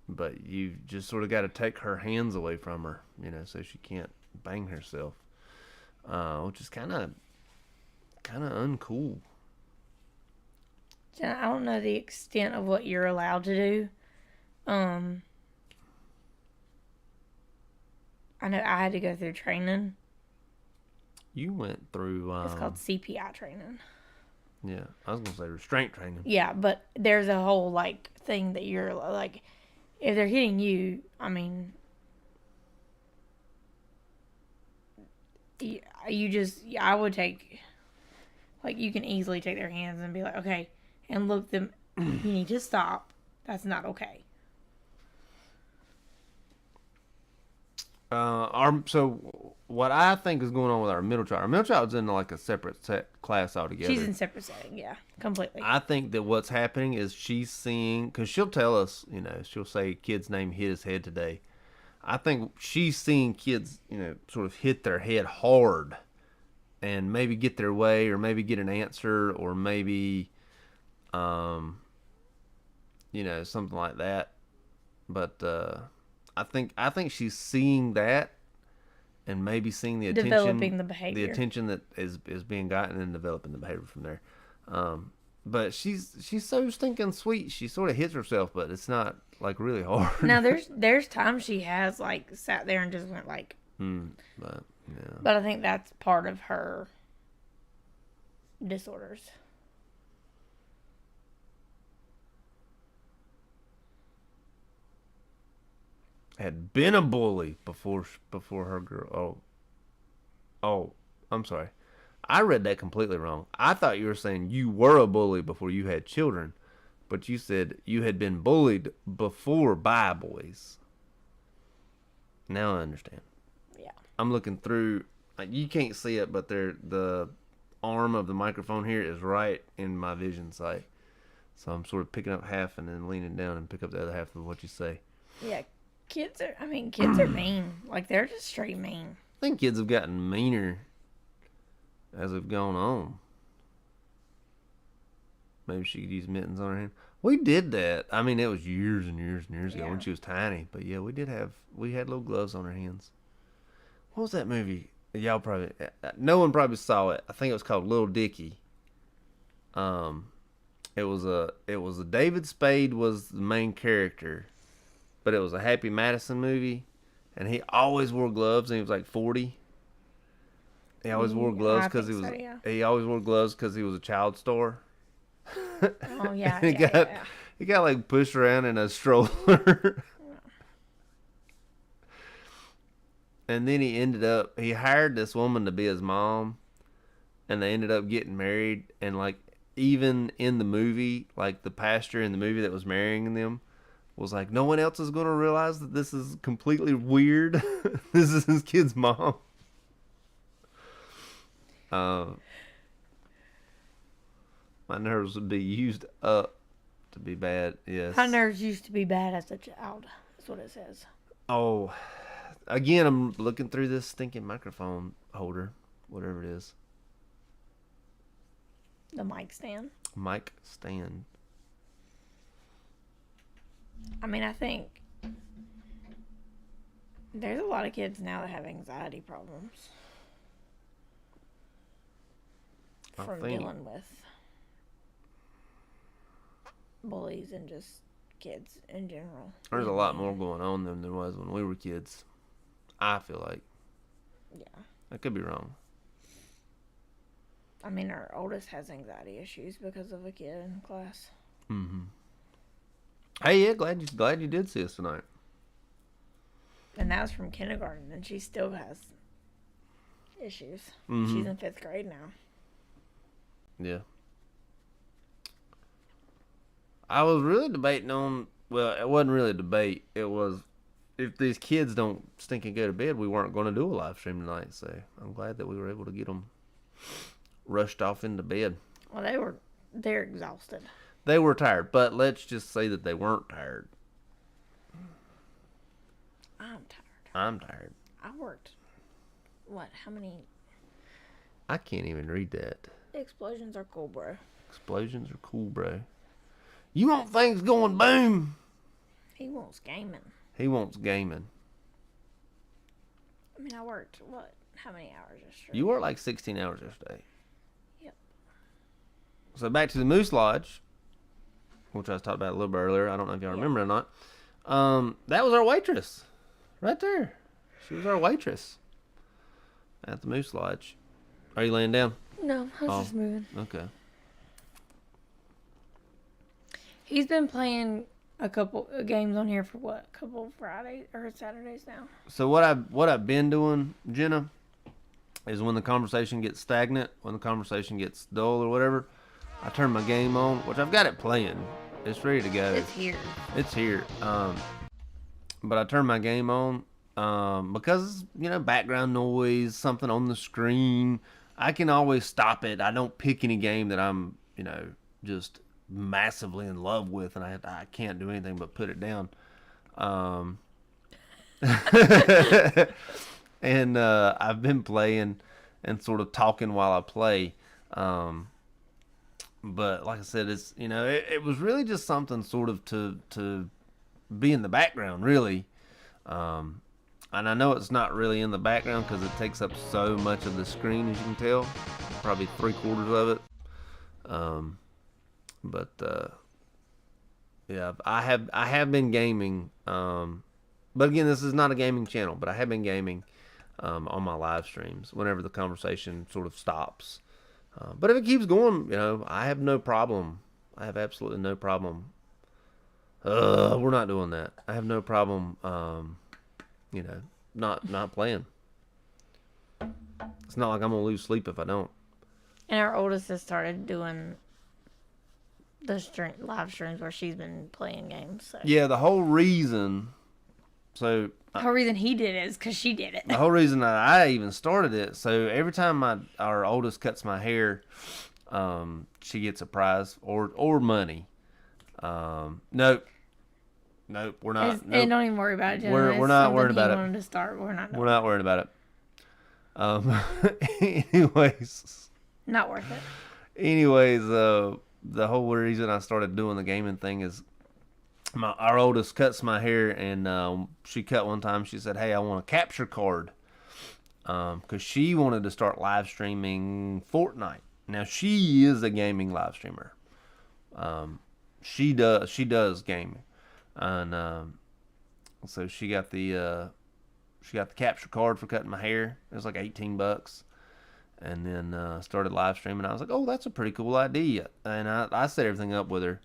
Speaker 1: But you just sort of got to take her hands away from her, so she can't bang herself, which is kind of uncool.
Speaker 2: Jenna, I don't know the extent of what you're allowed to do. I know I had to go through training.
Speaker 1: You went through.
Speaker 2: It's called CPI training.
Speaker 1: Yeah, I was gonna say restraint training.
Speaker 2: Yeah, but there's a whole thing that you're if they're hitting you, I mean, I would take, you can easily take their hands and be like, okay, and look them, you need to stop. That's not okay.
Speaker 1: So what I think is going on with our middle child's in a separate class altogether.
Speaker 2: She's in separate setting, yeah, completely.
Speaker 1: I think that what's happening is she's seeing, because she'll tell us, she'll say kid's name hit his head today. I think she's seeing kids, sort of hit their head hard and maybe get their way or maybe get an answer or maybe, something like that. But, I think she's seeing that and maybe seeing the attention,
Speaker 2: developing the behavior,
Speaker 1: the attention that is being gotten and developing the behavior from there. But she's so stinking sweet. She sort of hits herself, but it's not really hard.
Speaker 2: Now there's times she has sat there and just went
Speaker 1: But Yeah.
Speaker 2: But I think that's part of her disorders.
Speaker 1: Had been a bully before her girl. Oh, I'm sorry. I read that completely wrong. I thought you were saying you were a bully before you had children, but you said you had been bullied before by boys. Now I understand.
Speaker 2: Yeah.
Speaker 1: I'm looking through. You can't see it, but the arm of the microphone here is right in my vision sight. So I'm sort of picking up half and then leaning down and pick up the other half of what you say.
Speaker 2: Yeah. Kids are mean. Like, they're just straight mean.
Speaker 1: I think kids have gotten meaner as we've gone on. Maybe she could use mittens on her hand. We did that. I mean, it was years and years and years ago when she was tiny. But yeah, we had little gloves on her hands. What was that movie? Y'all probably, no one probably saw it. I think it was called Little Dicky. It was a David Spade was the main character, but it was a Happy Madison movie, and he always wore gloves, and he was like 40. He always wore gloves because he always wore gloves because he was a child star.
Speaker 2: Oh yeah,
Speaker 1: he got like pushed around in a stroller. And then he hired this woman to be his mom, and they ended up getting married. And like, even in the movie, like the pastor in the movie that was marrying them was like, no one else is going to realize that this is completely weird. This is his kid's mom. My nerves would be used up to be bad. Yes.
Speaker 2: My nerves used to be bad as a child. That's what it says.
Speaker 1: Oh, again, I'm looking through this stinking microphone holder, whatever it is.
Speaker 2: The mic stand.
Speaker 1: Mic stand.
Speaker 2: I mean, I think there's a lot of kids now that have anxiety problems from dealing with bullies and just kids in general.
Speaker 1: There's a lot more going on than there was when we were kids. I feel like.
Speaker 2: Yeah.
Speaker 1: I could be wrong.
Speaker 2: I mean, our oldest has anxiety issues because of a kid in class.
Speaker 1: Mm-hmm. Hey, yeah, glad you did see us tonight.
Speaker 2: And that was from kindergarten, and she still has issues.
Speaker 1: Mm-hmm.
Speaker 2: She's in 5th grade now.
Speaker 1: Yeah. I was really debating on, well, it wasn't really a debate. It was, if these kids don't stink and go to bed, we weren't going to do a live stream tonight. So I'm glad that we were able to get them rushed off into bed.
Speaker 2: Well, they're exhausted.
Speaker 1: They were tired, but let's just say that they weren't tired.
Speaker 2: I'm tired.
Speaker 1: I'm tired.
Speaker 2: I worked, how many?
Speaker 1: I can't even read that.
Speaker 2: Explosions are cool, bro.
Speaker 1: Explosions are cool, bro. You want things going boom?
Speaker 2: He wants gaming.
Speaker 1: He wants gaming.
Speaker 2: I mean, I worked, how many hours yesterday?
Speaker 1: You worked like 16 hours yesterday.
Speaker 2: Yep.
Speaker 1: So back to the Moose Lodge, which I was talking about a little bit earlier. I don't know if y'all remember or not. That was our waitress. Right there. She was our waitress at the Moose Lodge. Are you laying down?
Speaker 2: No, I was just moving.
Speaker 1: Okay.
Speaker 2: He's been playing a couple games on here for a couple Fridays or Saturdays now.
Speaker 1: So what I've been doing, Jenna, is when the conversation gets stagnant, when the conversation gets dull or whatever, I turn my game on, which I've got it playing. It's ready to go.
Speaker 2: It's here.
Speaker 1: It's here. But I turn my game on because, background noise, something on the screen. I can always stop it. I don't pick any game that I'm, just massively in love with, and I can't do anything but put it down. And I've been playing and sort of talking while I play. But like I said, it's it was really just something sort of to be in the background, really. And I know it's not really in the background because it takes up so much of the screen, as you can tell, probably 3/4 of it. But yeah, I have been gaming. But again, this is not a gaming channel, but I have been gaming. on my live streams whenever the conversation sort of stops. But if it keeps going, I have no problem. I have absolutely no problem. We're not doing that. I have no problem, not playing. It's not like I'm gonna lose sleep if I don't.
Speaker 2: And our oldest has started doing the live streams where she's been playing games. So.
Speaker 1: Yeah, the whole reason. So
Speaker 2: the whole reason he did it is because she did it.
Speaker 1: The whole reason that I even started it. So every time our oldest cuts my hair, she gets a prize or money. Nope, we're not. Nope.
Speaker 2: And don't even worry about it.
Speaker 1: We're not worried about it.
Speaker 2: Wanted to start. We're not
Speaker 1: worried about it. Anyways.
Speaker 2: Not worth it.
Speaker 1: Anyways, the whole reason I started doing the gaming thing is our oldest cuts my hair, and she cut one time. She said, "Hey, I want a capture card," because she wanted to start live streaming Fortnite. Now she is a gaming live streamer. She does gaming, and so she got the capture card for cutting my hair. It was like $18. And then started live streaming. I was like, "Oh, that's a pretty cool idea." And I set everything up with her.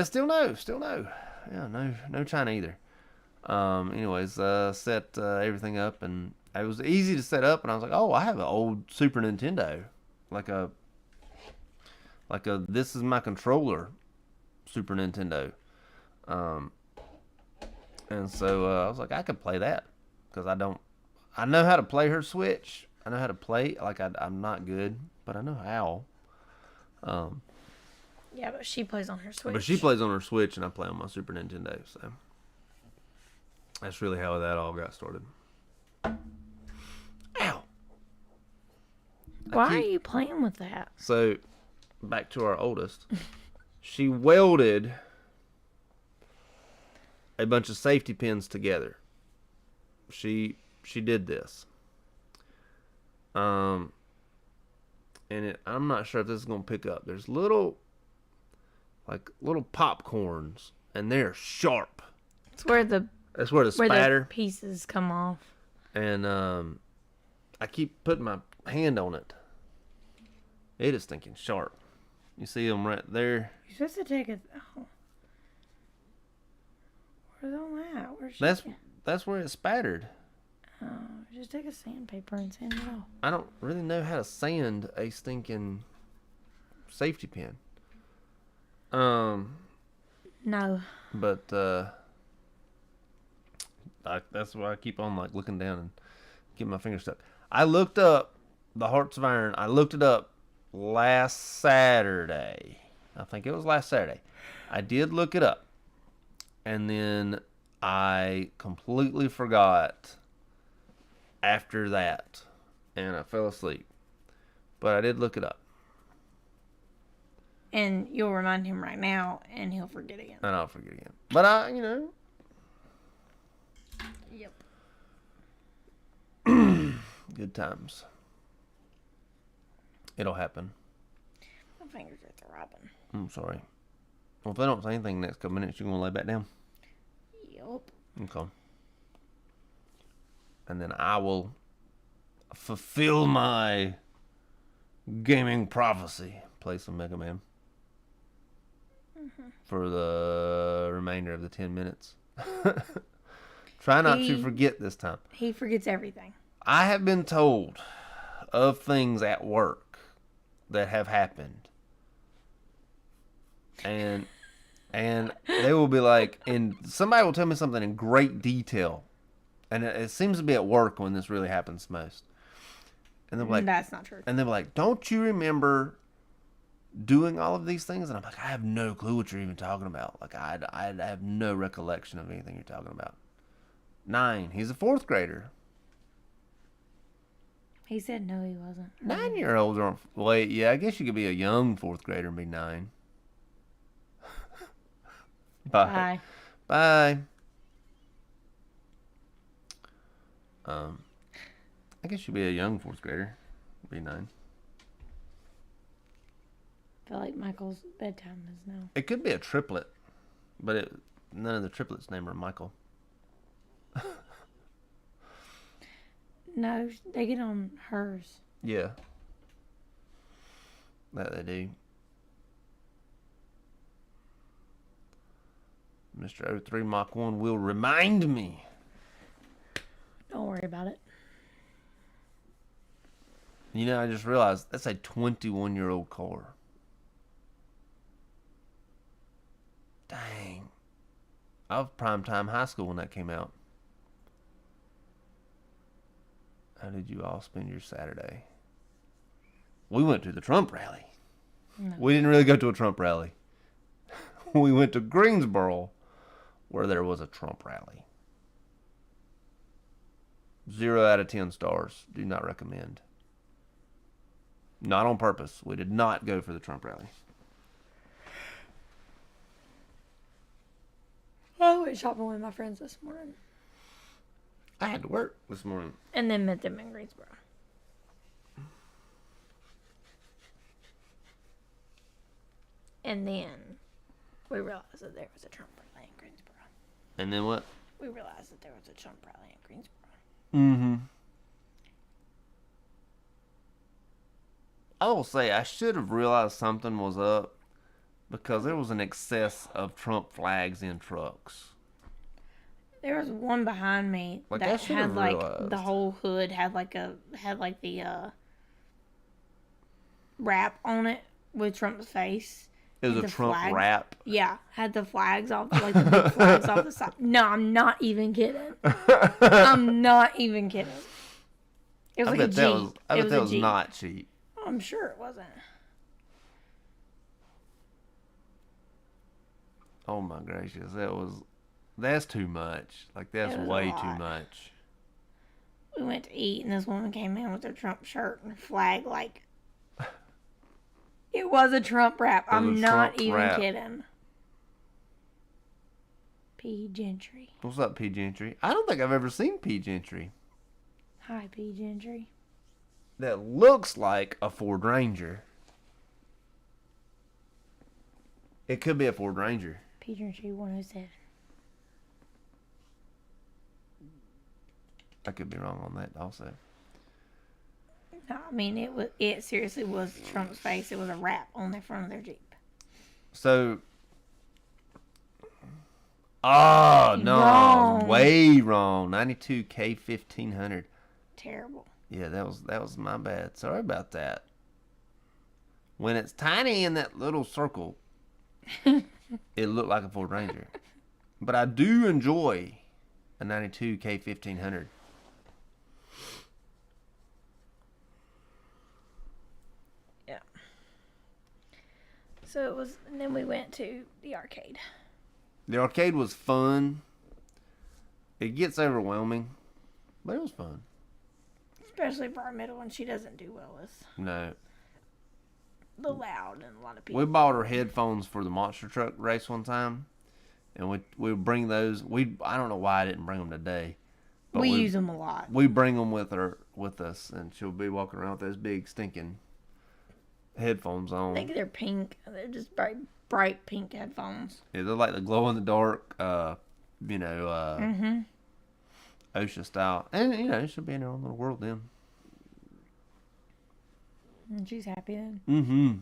Speaker 1: Still no. Yeah, no China either. Anyways, set everything up, and it was easy to set up. And I was like, "Oh, I have an old Super Nintendo, like a this is my controller, Super Nintendo." And so I was like, I could play that because I know how to play her Switch. I know how to play. Like I'm not good, but I know how.
Speaker 2: Yeah, but she plays on her Switch.
Speaker 1: But she plays on her Switch, and I play on my Super Nintendo. So that's really how that all got started. Ow!
Speaker 2: Why are you playing with that?
Speaker 1: So back to our oldest. She welded a bunch of safety pins together. She did this. And I'm not sure if this is gonna pick up. There's little popcorns, and they're sharp.
Speaker 2: It's where the
Speaker 1: spatter
Speaker 2: pieces come off.
Speaker 1: And I keep putting my hand on it. It is stinking sharp. You see them right there.
Speaker 2: You're supposed to take it. Oh. Where's all that?
Speaker 1: That's where it spattered.
Speaker 2: Oh, just take a sandpaper and sand it off.
Speaker 1: I don't really know how to sand a stinking safety pin.
Speaker 2: No.
Speaker 1: But that's why I keep on looking down and getting my finger stuck. I looked up the Hearts of Iron. I looked it up last Saturday. I think it was last Saturday. I did look it up, and then I completely forgot after that, and I fell asleep. But I did look it up.
Speaker 2: And you'll remind him right now, and he'll forget again.
Speaker 1: And I'll forget again. But
Speaker 2: Yep.
Speaker 1: Good times. It'll happen.
Speaker 2: My fingers are throbbing.
Speaker 1: I'm sorry. Well, if I don't say anything next couple minutes, you're going to lay back down?
Speaker 2: Yep.
Speaker 1: Okay. And then I will fulfill my gaming prophecy. Play some Mega Man. Mm-hmm. For the remainder of the 10 minutes. Try not to forget this time.
Speaker 2: He forgets everything.
Speaker 1: I have been told of things at work that have happened. And they will be like, and somebody will tell me something in great detail. And it seems to be at work when this really happens most. And they'll be like,
Speaker 2: that's not true.
Speaker 1: And they'll be like, don't you remember doing all of these things? And I'm like, I have no clue what you're even talking about. Like, I have no recollection of anything you're talking about. 9. He's a 4th grader.
Speaker 2: He said no, he wasn't.
Speaker 1: 9-year-olds aren't. Wait, yeah, I guess you could be a young 4th grader and be 9. Bye. Bye. I guess you'd be a young 4th grader. Be 9.
Speaker 2: I feel like Michael's bedtime is now.
Speaker 1: It could be a triplet, but none of the triplets' name are Michael.
Speaker 2: No, they get on hers.
Speaker 1: Yeah. That they do. Mr. 03 Mach 1 will remind me.
Speaker 2: Don't worry about it.
Speaker 1: You know, I just realized that's a 21-year-old car. Dang. I was primetime high school when that came out. How did you all spend your Saturday? We went to the Trump rally.
Speaker 2: No.
Speaker 1: We didn't really go to a Trump rally. We went to Greensboro, where there was a Trump rally. 0 out of 10 stars. Do not recommend. Not on purpose. We did not go for the Trump rally.
Speaker 2: I went shopping with my friends this morning.
Speaker 1: I had to work this morning.
Speaker 2: And then met them in Greensboro. And then we realized that there was a Trump rally in Greensboro.
Speaker 1: And then what?
Speaker 2: We realized that there was a Trump rally in Greensboro.
Speaker 1: Mm-hmm. I will say I should have realized something was up because there was an excess of Trump flags in trucks.
Speaker 2: There was one behind me
Speaker 1: Like, I
Speaker 2: that
Speaker 1: should
Speaker 2: had
Speaker 1: have
Speaker 2: like
Speaker 1: realized.
Speaker 2: the whole hood had like the wrap on it with Trump's face.
Speaker 1: It was
Speaker 2: And
Speaker 1: a
Speaker 2: the
Speaker 1: Trump
Speaker 2: flags.
Speaker 1: wrap.
Speaker 2: Yeah, had the flags off, like the big flags off the side. No, I'm not even kidding. I'm not even kidding. It was
Speaker 1: I
Speaker 2: like a
Speaker 1: bet
Speaker 2: Jeep.
Speaker 1: that was. I
Speaker 2: It
Speaker 1: bet
Speaker 2: was
Speaker 1: that
Speaker 2: a
Speaker 1: was
Speaker 2: Jeep.
Speaker 1: not cheap.
Speaker 2: I'm sure it wasn't.
Speaker 1: Oh my gracious, that's too much. Like that's
Speaker 2: It was a
Speaker 1: way
Speaker 2: lot.
Speaker 1: too much.
Speaker 2: We went to eat, and this woman came in with her Trump shirt and flag. Like it was a Trump wrap.
Speaker 1: It was
Speaker 2: I'm
Speaker 1: a
Speaker 2: not
Speaker 1: Trump
Speaker 2: even
Speaker 1: wrap.
Speaker 2: kidding. P. Gentry.
Speaker 1: What's up, P. Gentry? I don't think I've ever seen P. Gentry.
Speaker 2: Hi, P. Gentry.
Speaker 1: That looks like a Ford Ranger. It could be a Ford Ranger.
Speaker 2: P. Gentry 107.
Speaker 1: I could be wrong on that also.
Speaker 2: No, I mean it seriously was Trump's face. It was a wrap on the front of their Jeep.
Speaker 1: So, oh no,
Speaker 2: Wrong.
Speaker 1: way wrong. 92K 1500.
Speaker 2: Terrible.
Speaker 1: Yeah, that was my bad. Sorry about that. When it's tiny in that little circle, it looked like a Ford Ranger. But I do enjoy a 92K 1500.
Speaker 2: Yeah. So it was, and then we went to the arcade.
Speaker 1: The arcade was fun. It gets overwhelming, but it was fun.
Speaker 2: Especially for our middle one, she doesn't do well with
Speaker 1: No.
Speaker 2: the loud and a lot of people.
Speaker 1: We bought her headphones for the monster truck race one time, and we would bring those. I don't know why I didn't bring them today. But
Speaker 2: we use them a lot.
Speaker 1: We bring them with us, and she'll be walking around with those big stinking headphones
Speaker 2: I
Speaker 1: on.
Speaker 2: think they're pink. They're just bright pink headphones.
Speaker 1: Yeah, they're like the glow in the dark,
Speaker 2: Mm-hmm.
Speaker 1: OSHA style, and she'll be in her own little world then.
Speaker 2: And she's happy then.
Speaker 1: Mm-hmm.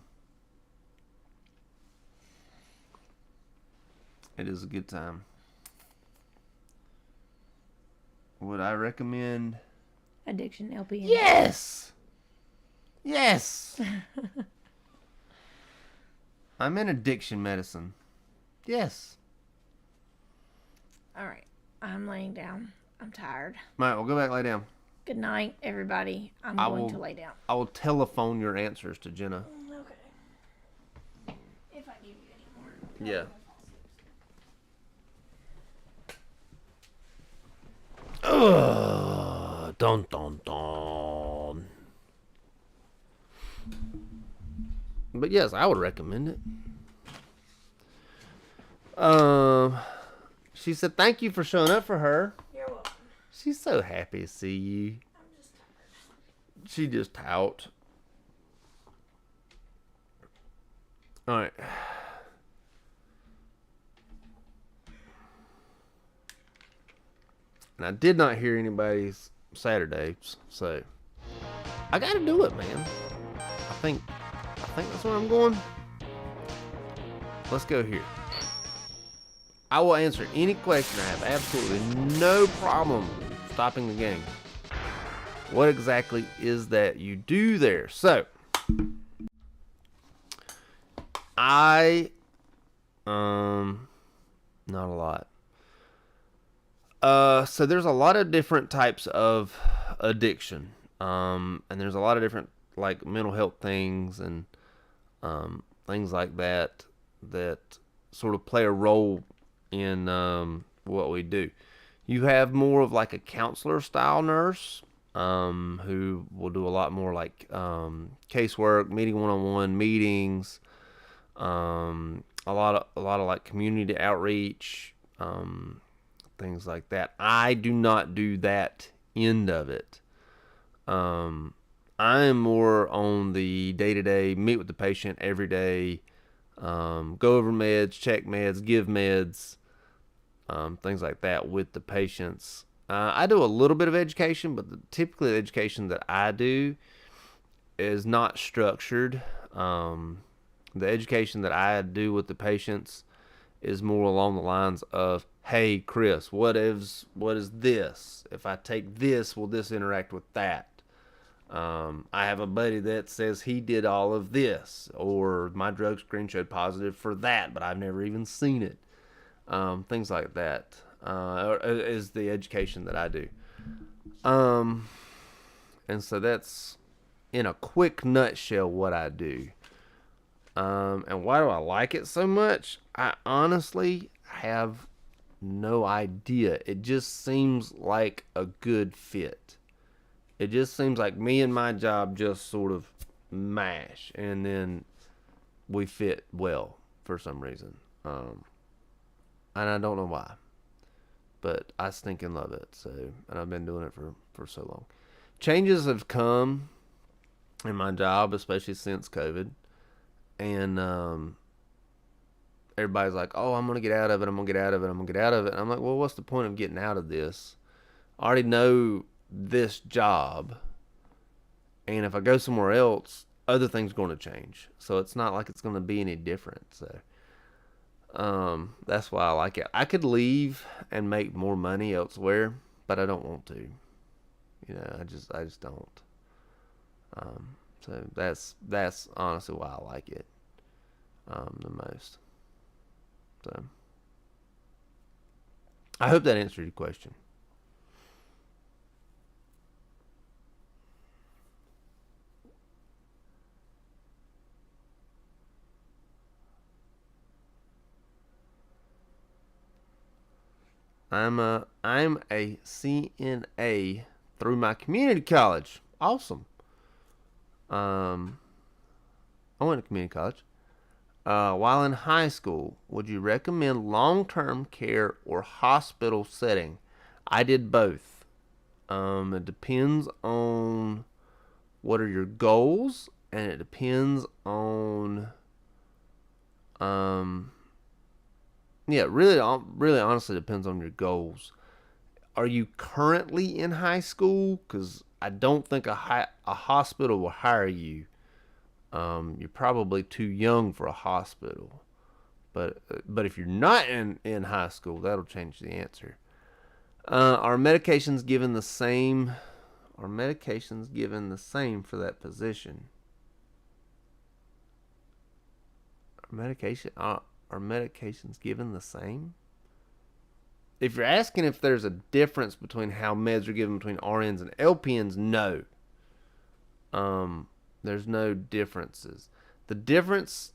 Speaker 1: It is a good time. Would I recommend?
Speaker 2: Addiction LP.
Speaker 1: Yes! Yes! I'm in addiction medicine. Yes.
Speaker 2: All right. I'm laying down. I'm tired.
Speaker 1: All right, we'll go back and lay down.
Speaker 2: Good night, everybody. I'm
Speaker 1: I
Speaker 2: going
Speaker 1: will-
Speaker 2: to lay down.
Speaker 1: I will telephone your answers to Jenna.
Speaker 2: Okay. If I give you any more.
Speaker 1: Yeah. Dun dun dun. But yes, I would recommend it. She said thank you for showing up for her.
Speaker 2: You're welcome.
Speaker 1: She's so happy to see you.
Speaker 2: I'm just tired.
Speaker 1: She just out. All right. And I did not hear anybody's Saturdays. So I got to do it, man. I think that's where I'm going. Let's go here. I will answer any question. I have absolutely no problem stopping the game. What exactly is that you do there? So, not a lot. So there's a lot of different types of addiction. And there's a lot of different, like, mental health things and things like that sort of play a role in what we do. You have more of like a counselor style nurse who will do a lot more like casework, meeting one-on-one meetings, a lot of like community outreach, things like that. I do not do that end of it. I am more on the day-to-day, meet with the patient every day, go over meds, check meds, give meds, things like that with the patients. I do a little bit of education, but typically the education that I do is not structured. The education that I do with the patients is more along the lines of, hey, Chris, what is this? If I take this, will this interact with that? I have a buddy that says he did all of this, or my drug screen showed positive for that, but I've never even seen it. Things like that is the education that I do. And so that's, in a quick nutshell, what I do. And why do I like it so much? I honestly have no idea. It just seems like a good fit. It just seems like me and my job just sort of mash, and then we fit well for some reason. And I don't know why, but I stinking love it. So, and I've been doing it for so long. Changes have come in my job, especially since COVID, and everybody's like, "Oh, I'm gonna get out of it. I'm gonna get out of it. I'm gonna get out of it." And I'm like, "Well, what's the point of getting out of this? I already know this job, and if I go somewhere else, other things are going to change. So it's not like it's going to be any different." So that's why I like it. I could leave and make more money elsewhere, but I don't want to. You know, I just don't. So that's honestly why I like it the most. So I hope that answered your question. I'm a CNA through my community college. Awesome. Um, I went to community college. While in high school, would you recommend long-term care or hospital setting? I did both. It depends on what are your goals, and it depends on um, yeah, really honestly depends on your goals. Are you currently in high school? Because I don't think a hospital will hire you. You're probably too young for a hospital. But if you're not in high school, that'll change the answer. Are medications given the same? Are medications given the same for that position? Are medications given the same? If you're asking if there's a difference between how meds are given between RNs and LPNs, no. There's no differences. The difference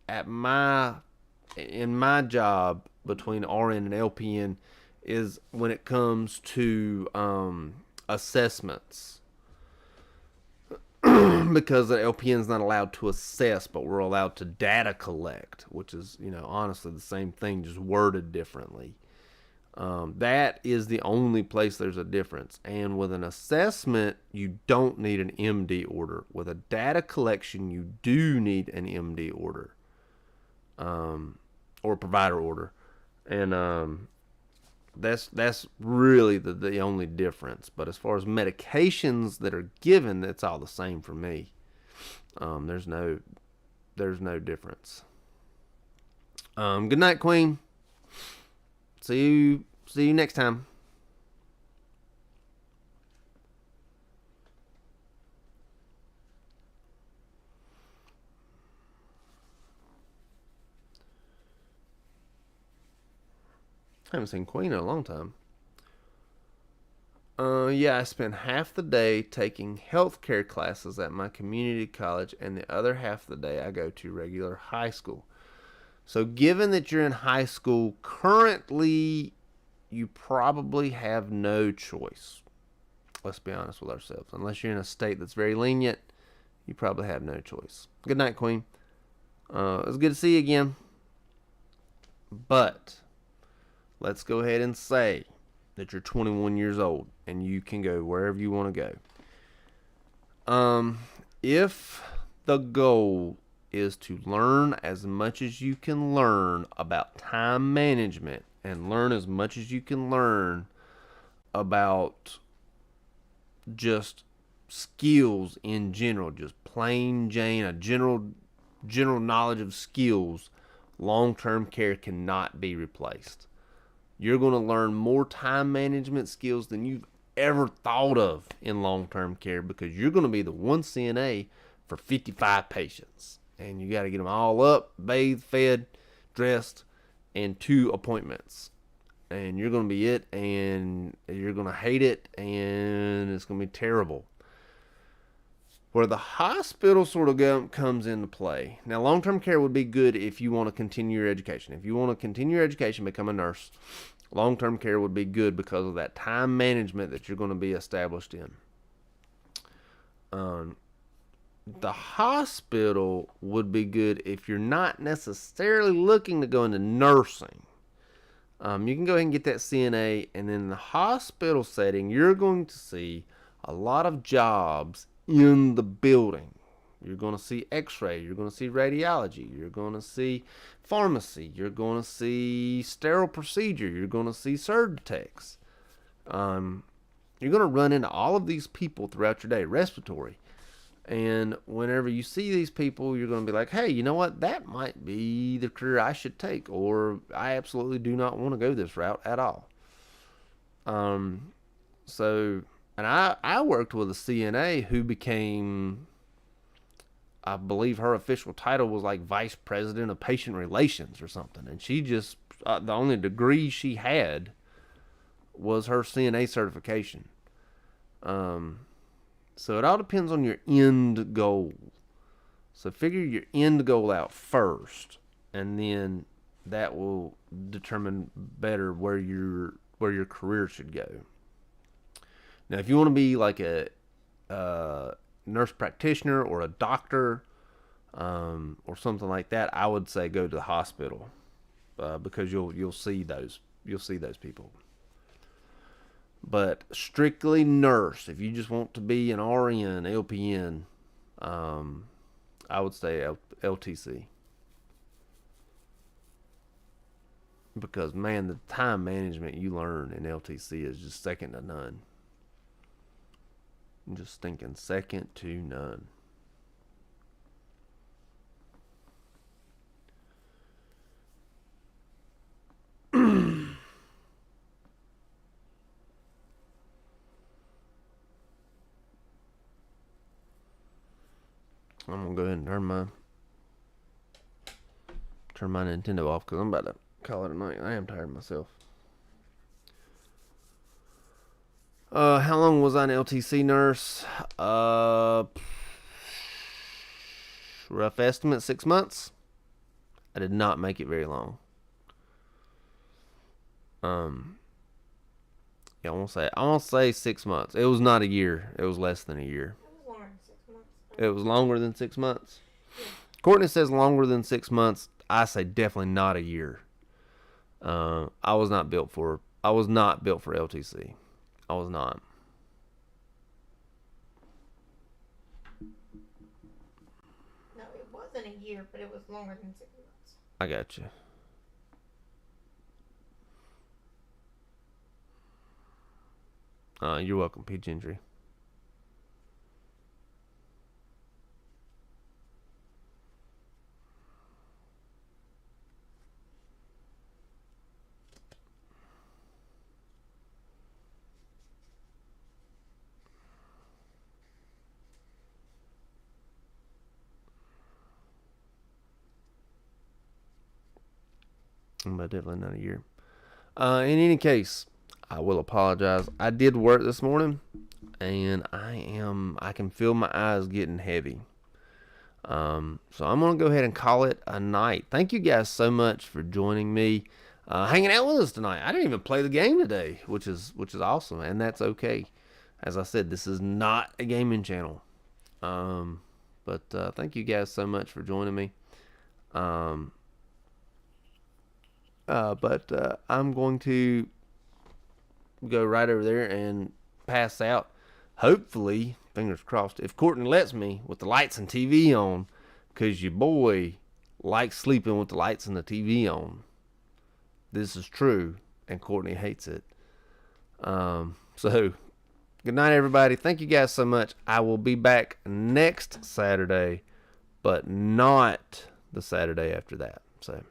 Speaker 1: in my job between RN and LPN is when it comes to assessments. Because the LPN is not allowed to assess, but we're allowed to data collect, which is, honestly the same thing, just worded differently. That is the only place there's a difference. And with an assessment, you don't need an MD order. With a data collection, you do need an MD order, or provider order. And That's really the only difference. But as far as medications that are given, it's all the same for me. There's no difference. Good night, Queen. See you next time. I haven't seen Queen in a long time. Yeah, I spend half the day taking healthcare classes at my community college, and the other half of the day I go to regular high school. So, given that you're in high school currently, you probably have no choice. Let's be honest with ourselves. Unless you're in a state that's very lenient, you probably have no choice. Good night, Queen. It was good to see you again. But let's go ahead and say that you're 21 years old and you can go wherever you want to go. If the goal is to learn as much as you can learn about time management and learn as much as you can learn about just skills in general, just plain Jane, a general knowledge of skills, long-term care cannot be replaced. You're going to learn more time management skills than you've ever thought of in long-term care because you're going to be the one CNA for 55 patients. And you got to get them all up, bathed, fed, dressed, and 2 appointments. And you're going to be it, and you're going to hate it, and it's going to be terrible. Where the hospital sort of comes into play. Now, long-term care would be good if you want to continue your education. If you want to continue your education, become a nurse, long-term care would be good because of that time management that you're going to be established in. The hospital would be good if you're not necessarily looking to go into nursing. You can go ahead and get that CNA, and in the hospital setting, you're going to see a lot of jobs in the building. You're going to see x-ray, you're going to see radiology, you're going to see pharmacy, you're going to see sterile procedure, you're going to see surge techs. You're going to run into all of these people throughout your day, respiratory. And whenever you see these people, you're going to be like, hey, you know what? That might be the career I should take, or I absolutely do not want to go this route at all. So, and I worked with a CNA who became, I believe her official title was like Vice President of Patient Relations or something. And she just, the only degree she had was her CNA certification. So it all depends on your end goal. So figure your end goal out first, and then that will determine better where your career should go. Now, if you want to be like a nurse practitioner or a doctor or something like that, I would say go to the hospital because you'll see those people. But strictly nurse, if you just want to be an RN, LPN, I would say LTC. Because, man, the time management you learn in LTC is just second to none. I'm just thinking second to none. I'm gonna go ahead and turn my Nintendo off because I'm about to call it a night. I am tired myself. How long was I an LTC nurse? Rough estimate, 6 months. I did not make it very long. Yeah, I won't say 6 months. It was not a year. It was less than a year. It was longer than 6 months. Courtney says longer than 6 months. I say definitely not a year. I was not built for LTC. I was not.
Speaker 2: No, it wasn't a year, but it was longer than 6 months.
Speaker 1: I got you. You're welcome, P. Gendry. But definitely not a year. In any case, I will apologize. I did work this morning, and I can feel my eyes getting heavy. So I'm gonna go ahead and call it a night. Thank you guys so much for joining me, hanging out with us tonight. I didn't even play the game today, which is awesome, and that's okay. As I said, this is not a gaming channel. But thank you guys so much for joining me. Um, but I'm going to go right over there and pass out. Hopefully, fingers crossed, if Courtney lets me, with the lights and TV on, because your boy likes sleeping with the lights and the TV on. This is true, and Courtney hates it. So, good night, everybody. Thank you guys so much. I will be back next Saturday, but not the Saturday after that. So.